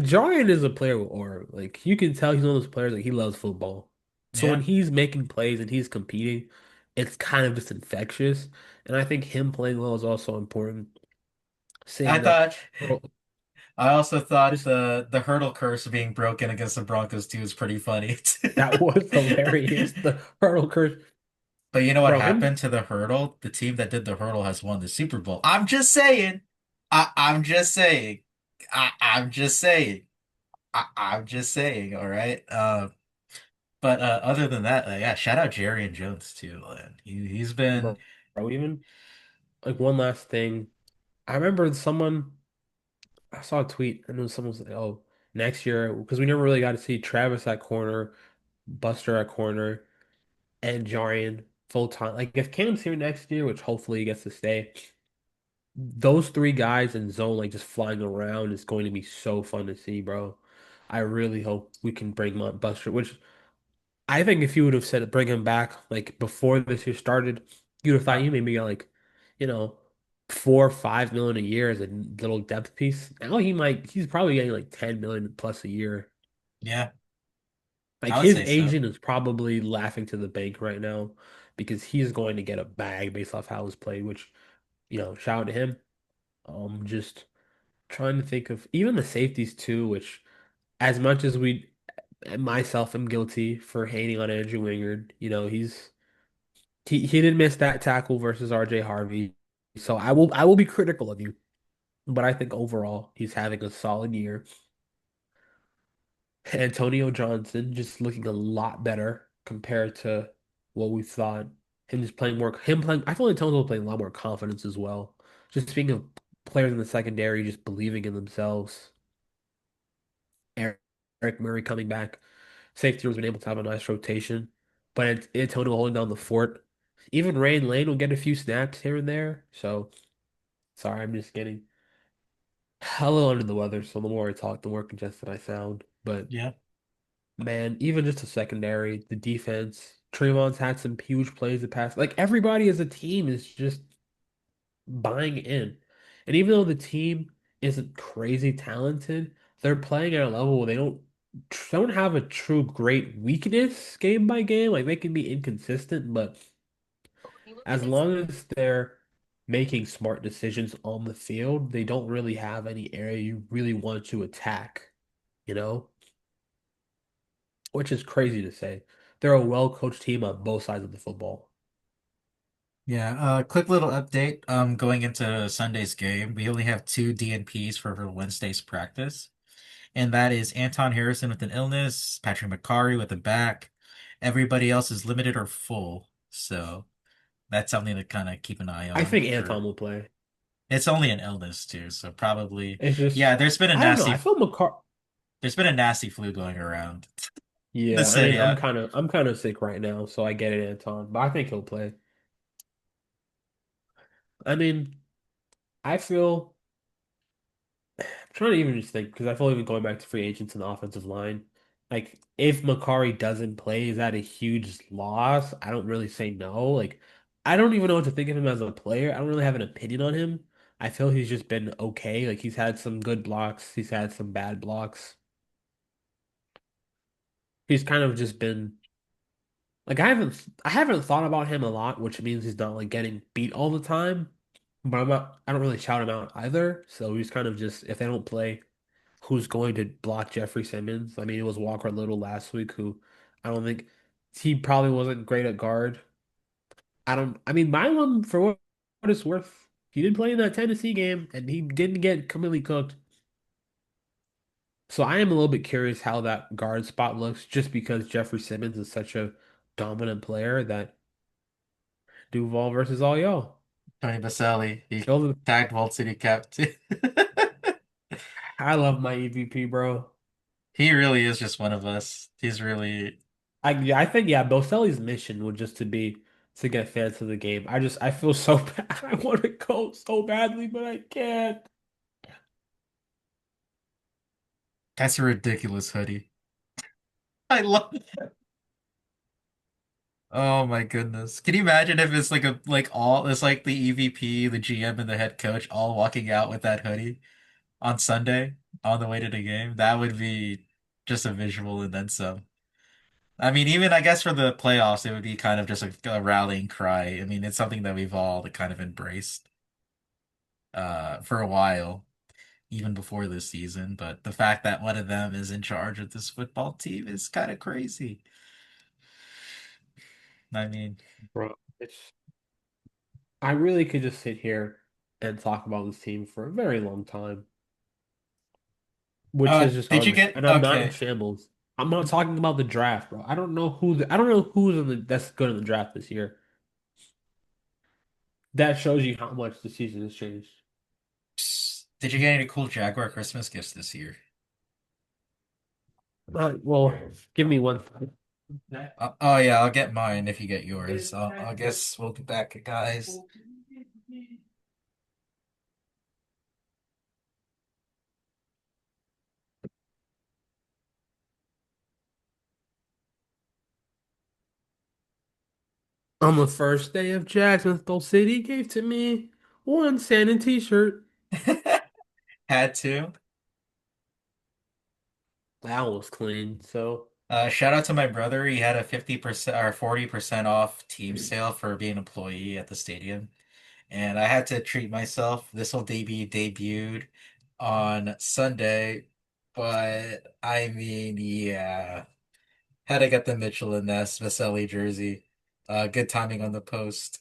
Jarian is a player with aura. Like you can tell he's one of those players like he loves football. So when Yeah. he's making plays and he's competing, it's kind of just infectious. And I think him playing well is also important. I Seeing the thought well, I also thought just the hurdle curse being broken against the Broncos too is pretty funny. that was hilarious. The hurdle curse, But you know what bro. happened to the hurdle? The team that did the hurdle has won the Super Bowl. I'm just saying. I'm just saying. I'm just saying. I'm just saying. All right. But other than that, yeah, shout out Jerry and Jones too. Man. He's been. bro, even like one last thing. I remember I saw a tweet and it was someone was like, "Oh, next year," because we never really got to see Travis at corner, Buster at corner, and Jarian full time. Like if Cam's here next year, which hopefully he gets to stay, those three guys in zone like just flying around is going to be so fun to see, bro. I really hope we can bring Buster, which I think if you would have said bring him back like before this year started, you'd have thought Uh, you maybe got like, you know, 4 or 5 million a year as a little depth piece. Now he's probably getting like 10 million plus a year. yeah, Like I would his say so. agent is probably laughing to the bank right now because he's going to get a bag based off how he's played, which, shout out to him. Just trying to think of even the safeties too, which as much as myself am guilty for hating on Andrew Wingard, he did miss that tackle versus RJ Harvey. So I will be critical of you, but I think overall he's having a solid year. Antonio Johnson just looking a lot better compared to what we thought. Him playing, I feel like Antonio playing a lot more confidence as well. Just speaking of players in the secondary just believing in themselves. Eric, Eric Murray coming back. Safety has been able to have a nice rotation, but Antonio holding down the fort. Even Ray Lane will get a few snaps here and there. So sorry, I'm just getting a little under the weather. So the more I talk, the more congested I sound. But Yeah, man, even just the secondary, the defense, Trayvon's had some huge plays the past. Like everybody as a team is just buying in. And even though the team isn't crazy talented, they're playing at a level where they don't have a true great weakness game by game. Like they can be inconsistent, but as long as they're making smart decisions on the field, they don't really have any area you really want to attack, you know? Which is crazy to say. They're a well-coached team on both sides of the football. yeah. Quick little update. Going into Sunday's game, we only have two DNPs for Wednesday's practice, and that is Anton Harrison with an illness, Patrick McCarry with a back. Everybody else is limited or full, so that's something to kind of keep an eye I on think Anton for. will play. It's only an illness too, so probably It's just yeah. I don't know. I feel McCar There's been a nasty flu going around the Yeah, I mean, city. I'm kind of sick right now, so I get it, Anton. But I think he'll play. I mean, I feel I'm trying to even just think because I feel even going back to free agents and the offensive line. Like, if Macari doesn't play, is that a huge loss? I don't really say no. Like, I don't even know what to think of him as a player. I don't really have an opinion on him. I feel he's just been okay. Like, he's had some good blocks, he's had some bad blocks. He's kind of just been like I haven't thought about him a lot, which means he's not like getting beat all the time. But I don't really shout him out either. So he's kind of just if they don't play, who's going to block Jeffrey Simmons? I mean, it was Walker Little last week who I don't think he probably wasn't great at guard. I mean, Milam for what it's worth, he did play in that Tennessee game and he didn't get completely cooked. So I am a little bit curious how that guard spot looks just because Jeffrey Simmons is such a dominant player that Duval versus all y'all. Tony Baselli, he Those are- tagged Vault City Cap too. I love my EVP, bro. He really is just one of us. He's really Yeah, I think Boselli's mission would just to be to get fans to the game. I feel so bad. I want to go so badly, but I can't. that's a ridiculous hoodie. I love Oh my goodness. Can you imagine if it's like a like all it's like the EVP, the GM, and the head coach all walking out with that hoodie on Sunday on the way to the game? That would be just a visual and then some. I mean, even I guess for the playoffs, it would be kind of just a rallying cry. I mean, it's something that we've all kind of embraced for a while, even before this season. But the fact that one of them is in charge of this football team is kind of crazy. I mean, Bro, I really could just sit here and talk about this team for a very long time, which is just did you garbage. get And I'm not in okay? shambles. I'm not talking about the draft, bro. I don't know who's that's good in the draft this year. That shows you how much the season has changed. Did you get any cool Jaguar Christmas gifts this year? Well, give me one. Oh yeah, I'll get mine if you get yours. I guess we'll be back, guys. On the first day of Jacksonville City, gave to me one Santa t-shirt. Had to. That was clean. So, Shout out to my brother. He had a 50% or 40% off team sale for being an employee at the stadium. And I had to treat myself. This will debuted on Sunday, but I mean, yeah, had to get the Mitchell and Ness Vaselli jersey. Good timing on the post.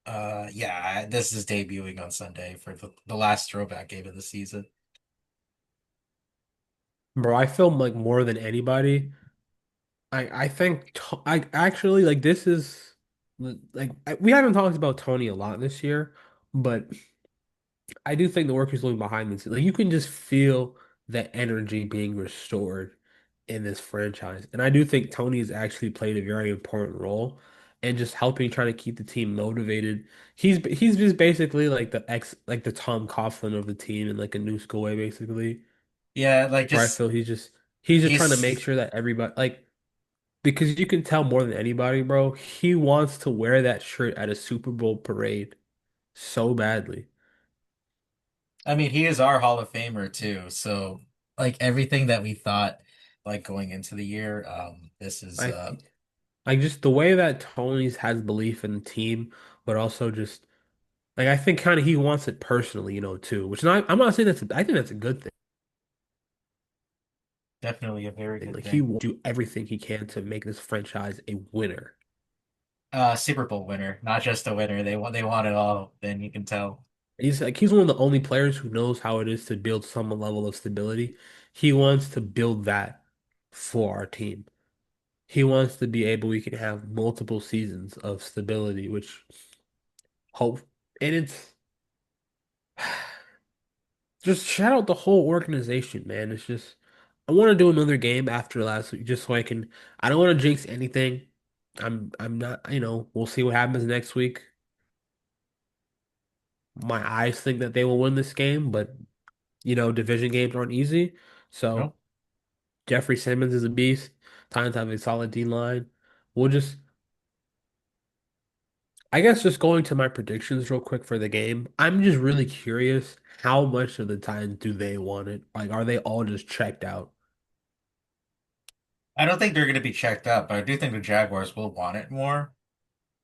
Yeah, this is debuting on Sunday for the last throwback game of the season. bro, I feel like more than anybody. I think I actually like this is we haven't talked about Tony a lot this year, but I do think the work he's doing behind the scenes, like you can just feel the energy being restored in this franchise. And I do think Tony has actually played a very important role in just helping trying to keep the team motivated. He's just basically like the Tom Coughlin of the team in like a new school way, basically. Yeah, like Where I just feel he's just trying to make he's sure that everybody like because you can tell more than anybody, bro, he wants to wear that shirt at a Super Bowl parade so badly. I mean, he is our Hall of Famer too. So like everything that we thought like going into the year, this is I Like just the way that Tony's has belief in the team, but also just like I think kind of he wants it personally, too. I'm not saying I think that's a good thing. definitely a very good Like he thing. will do everything he can to make this franchise a winner. Super Bowl winner, not just a winner. They want it all, then you can tell. He's one of the only players who knows how it is to build some level of stability. He wants to build that for our team. He wants to be able we can have multiple seasons of stability, which hope and it's just shout out the whole organization, man. It's just I want to do another game after last week just so I can I don't want to jinx anything. I'm not, we'll see what happens next week. My eyes think that they will win this game, but division games aren't easy. So No, Jeffrey Simmons is a beast. Titans have a solid D line. We'll just I guess just going to my predictions real quick for the game. I'm just really curious how much of the time do they want it? Like, are they all just checked out? I don't think they're going to be checked out, but I do think the Jaguars will want it more.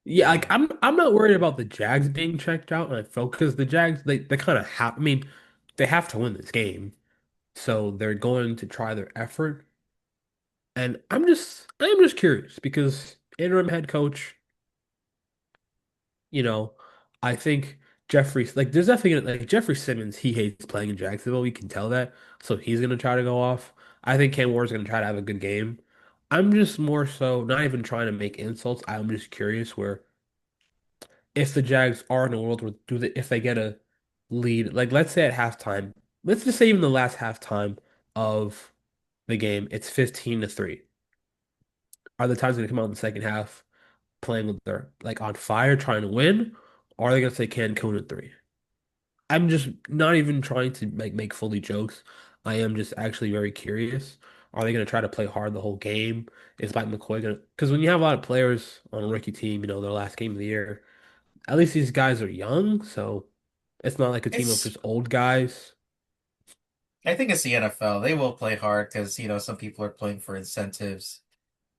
Yeah, like Um, I'm not worried about the Jags being checked out. Like, focus the Jags, they kind of have. I mean, they have to win this game, so they're going to try their effort. And I'm just curious because interim head coach, you know, I think there's definitely like Jeffrey Simmons. He hates playing in Jacksonville. We can tell that, so he's gonna try to go off. I think Cam Ward's gonna try to have a good game. I'm just more so not even trying to make insults. I'm just curious where if the Jags are in a world where if they get a lead, like let's say at halftime, let's just say even the last halftime of the game, it's 15-3. Are the Titans gonna come out in the second half playing with their like on fire, trying to win, or are they gonna say Cancun in three? I'm just not even trying to make fully jokes. I am just actually very curious. Are they going to try to play hard the whole game? Is Mike McCoy going to? Because when you have a lot of players on a rookie team, their last game of the year, at least these guys are young, so it's not like a team of It's just old guys. I think it's the NFL. They will play hard because some people are playing for incentives.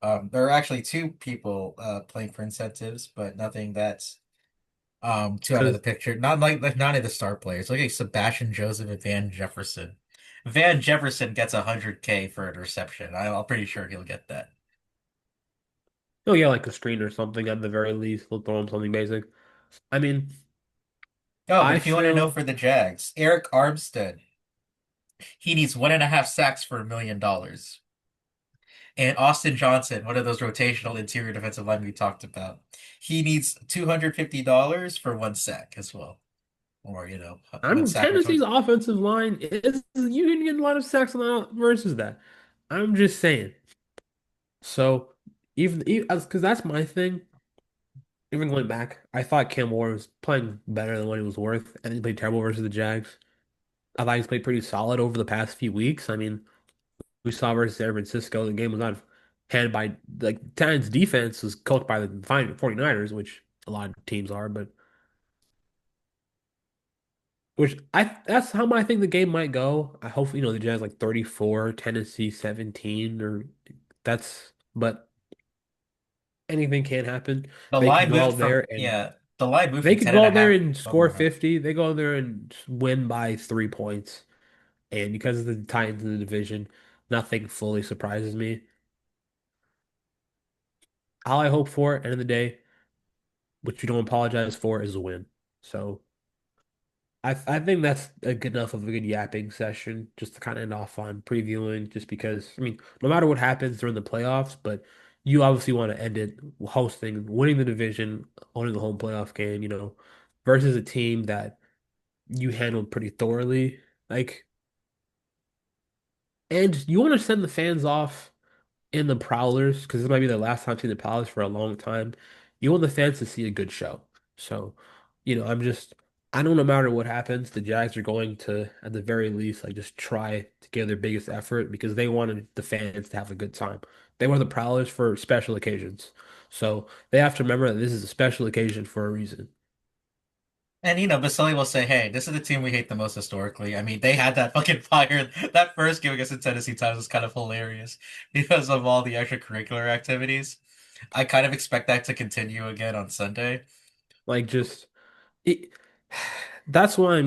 There are actually two people playing for incentives, but nothing that's too out of the Because picture. Not like not in the star players. Look at Sebastian Joseph and Van Jefferson. Van Jefferson gets 100K for a reception. I'm pretty sure he'll get that. you'll get like a screen or something at the very least. They'll throw him something basic. I mean, Oh, but I if you want to know feel for the Jags, Eric Armstead, he needs 1.5 sacks for $1 million. And Austin Johnson, one of those rotational interior defensive linemen we talked about, he needs $250 for 1 sack as well. Or, one I'm sack or 20. Tennessee's offensive line is you can get a lot of sacks on that versus that. I'm just saying. So even because that's my thing. Even going back, I thought Cam Ward was playing better than what he was worth, and he played terrible versus the Jags. I thought he's played pretty solid over the past few weeks. I mean, we saw versus San Francisco, the game was not handled by like Titans defense was coached by the fine 49ers, which a lot of teams are, but which I that's how I think the game might go. I hope the Jazz like 34, Tennessee 17, or but anything can happen. The They could line go moved out from, there and yeah, the line moved they from could 10 go and a out there half. and Oh, go score ahead. 50. They go out there and win by 3 points. And because of the Titans in the division, nothing fully surprises me. All I hope for, end of the day, which you don't apologize for, is a win. So I think that's a good enough of a good yapping session just to kind of end off on previewing, just because I mean, no matter what happens during the playoffs, but you obviously want to end it hosting, winning the division, owning the home playoff game, versus a team that you handled pretty thoroughly. Like, and you want to send the fans off in the Prowlers, because this might be the last time seeing the Prowlers for a long time. You want the fans to see a good show. So, I know no matter what happens, the Jags are going to, at the very least, like just try to give their biggest effort because they wanted the fans to have a good time. They were the Prowlers for special occasions. So they have to remember that this is a special occasion for a reason. And Vasily will say, "Hey, this is the team we hate the most historically." I mean, they had that fucking fire. That first game against the Tennessee Titans was kind of hilarious because of all the extracurricular activities. I kind of expect that to continue again on Sunday. Like just it, that's why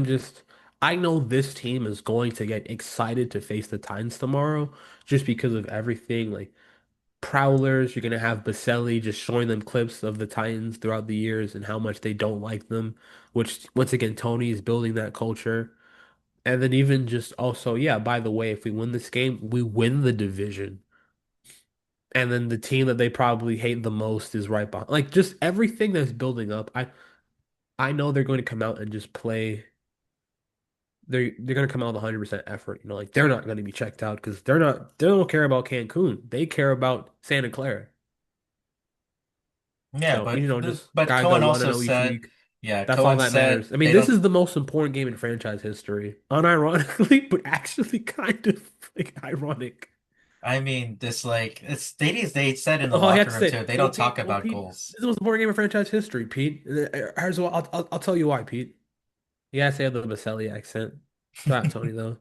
I know this team is going to get excited to face the Titans tomorrow just because of everything. Like Prowlers, you're gonna have Baselli just showing them clips of the Titans throughout the years and how much they don't like them, which once again Tony is building that culture. And then even just also, yeah, by the way, if we win this game, we win the division. And then the team that they probably hate the most is right behind. Like just everything that's building up. I know they're going to come out and just play. They're going to come out with 100% effort. Like they're not going to be checked out because they don't care about Cancun. They care about Santa Clara. Yeah, So, but just but gotta go Cohen one and also 0 each said, week. yeah, That's all Cohen that said matters. I mean, they this don't. is the most important game in franchise history. Unironically, but actually kind of like ironic. I mean, this like it's they said in the All I have locker to room say, too. They don't talk Well, about Pete, goals. this is the most important game in franchise history, Pete. Here's what I'll tell you why, Pete. You gotta say the Baselli accent. Shout out Tony though.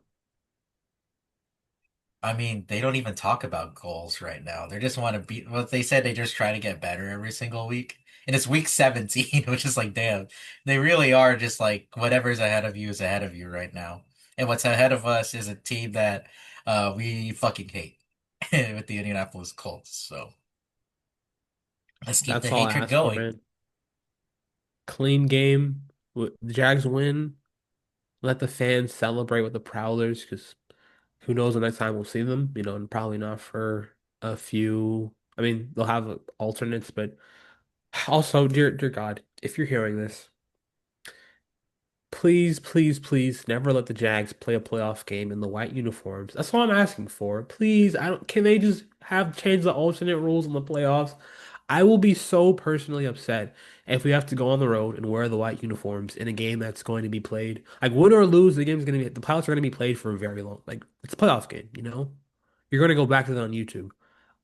I mean, they don't even talk about goals right now. They just want to beat. Well, they said they just try to get better every single week, and it's week 17, which is like, damn, they really are just like whatever's ahead of you is ahead of you right now, and what's ahead of us is a team that we fucking hate with the Indianapolis Colts. So let's keep the That's all I hatred ask for, going. man. Clean game. The Jags win. Let the fans celebrate with the Prowlers, because who knows the next time we'll see them, and probably not for a few. I mean, they'll have alternates, but also, dear God, if you're hearing this, please, please, please never let the Jags play a playoff game in the white uniforms. That's all I'm asking for. Please, I don't, can they just have change the alternate rules in the playoffs? I will be so personally upset if we have to go on the road and wear the white uniforms in a game that's going to be played. Like win or lose, the playoffs are going to be played for a very long. Like it's a playoff game. You're gonna go back to that on YouTube.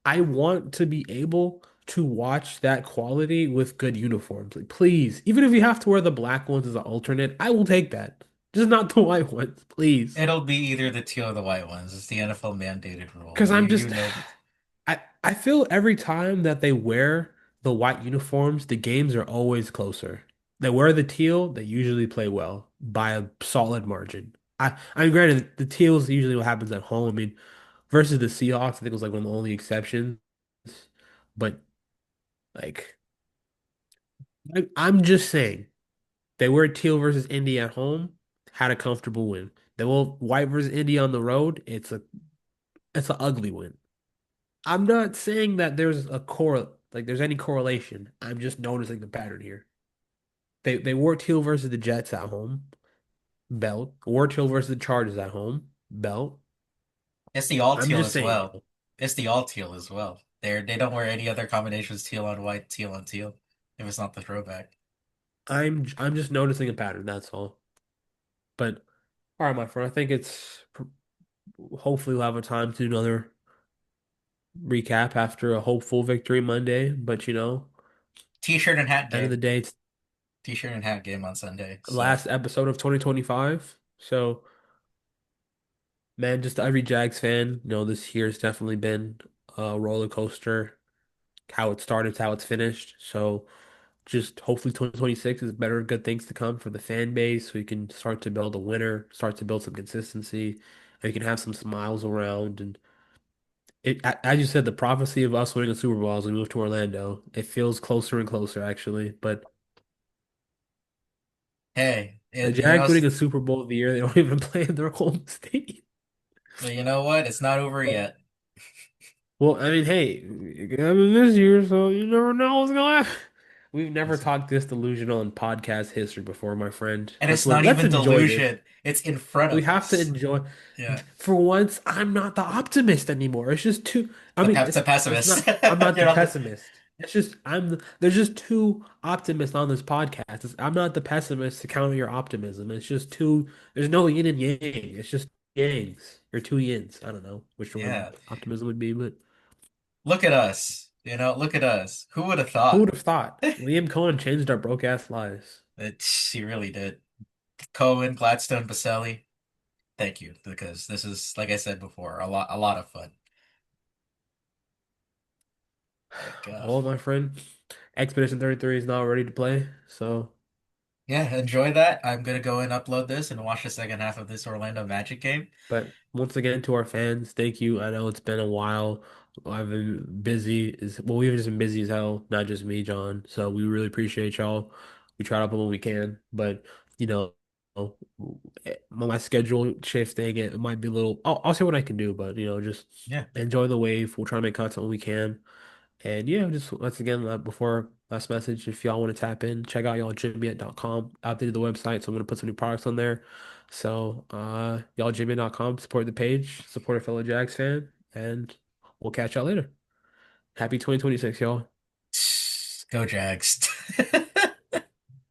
I want to be able to watch that quality with good uniforms. Like, please, even if you have to wear the black ones as an alternate, I will take that. Just not the white ones, please. It'll be either the teal or the white ones. It's the NFL mandated rule. Because You know this. I feel every time that they wear the white uniforms, the games are always closer. They wear the teal, they usually play well by a solid margin. I mean, granted, the teals usually what happens at home. I mean, versus the Seahawks, I think it was like one of the only exceptions. But like, I'm just saying, they were teal versus Indy at home, had a comfortable win. They were white versus Indy on the road. It's an ugly win. I'm not saying that there's any correlation. I'm just noticing the pattern here. They wore teal versus the Jets at home, belt. Wore teal versus the Chargers at home, belt. It's the all I'm teal just as saying, well. It's the all teal as well. They don't wear any other combinations teal on white, teal on teal. If it's not the throwback. I'm just noticing a pattern. That's all. But all right, my friend. I think hopefully we'll have a time to do another recap after a hopeful victory Monday. But T-shirt and hat end of game. the day, it's T-shirt and hat game on Sunday. the So last episode of 2025. So, man, just to every Jags fan, this year's definitely been a roller coaster. How it started to how it's finished. So, just hopefully 2026 is better, good things to come for the fan base. We can start to build a winner, start to build some consistency, and we can have some smiles around. And as you said, the prophecy of us winning a Super Bowl as we move to Orlando, it feels closer and closer, actually. But hey, the it, Jags winning a Super Bowl the year they don't even play in their home state. you know what? It's not over But, yet. well, I mean, hey, it happened this year, so you never know what's going to happen. We've never talked this delusional in podcast history before, my friend. And Let's it's not let's even enjoy this. delusion. It's in front We of have to us. enjoy. Yeah. For once, I'm not the optimist anymore. It's just too. I The mean, the it's pessimist. not. I'm not the You're on the pessimist. It's just there's just two optimists on this podcast. I'm not the pessimist to counter your optimism. It's just two. There's no yin and yang. It's just yangs or two yins. I don't know which one yeah. optimism would be, but Look at us. Look at us. Who would have who thought? would have thought? Liam Cohen changed our broke ass lives. He really did. Cohen, Gladstone, Baselli. Thank you, because this is, like I said before, a lot of fun. Like, Well, my friend, Expedition 33 is now ready to play. So. yeah, enjoy that. I'm gonna go and upload this and watch the second half of this Orlando Magic game. But once again, to our fans, thank you. I know it's been a while. I've been busy. We've just been busy as hell, not just me, John. So we really appreciate y'all. We try to put when we can, but you know, my schedule shifting, it might be a little. I'll see what I can do, but just Yeah. enjoy the wave. We'll try to make content when we can. And yeah, just once again, before last message, if y'all want to tap in, check out y'alljimmy.com. Updated the website, so I'm gonna put some new products on there. So y'alljimmy.com, support the page, support a fellow Jags fan, and we'll catch y'all later. Happy 2026, y'all. Go Jags.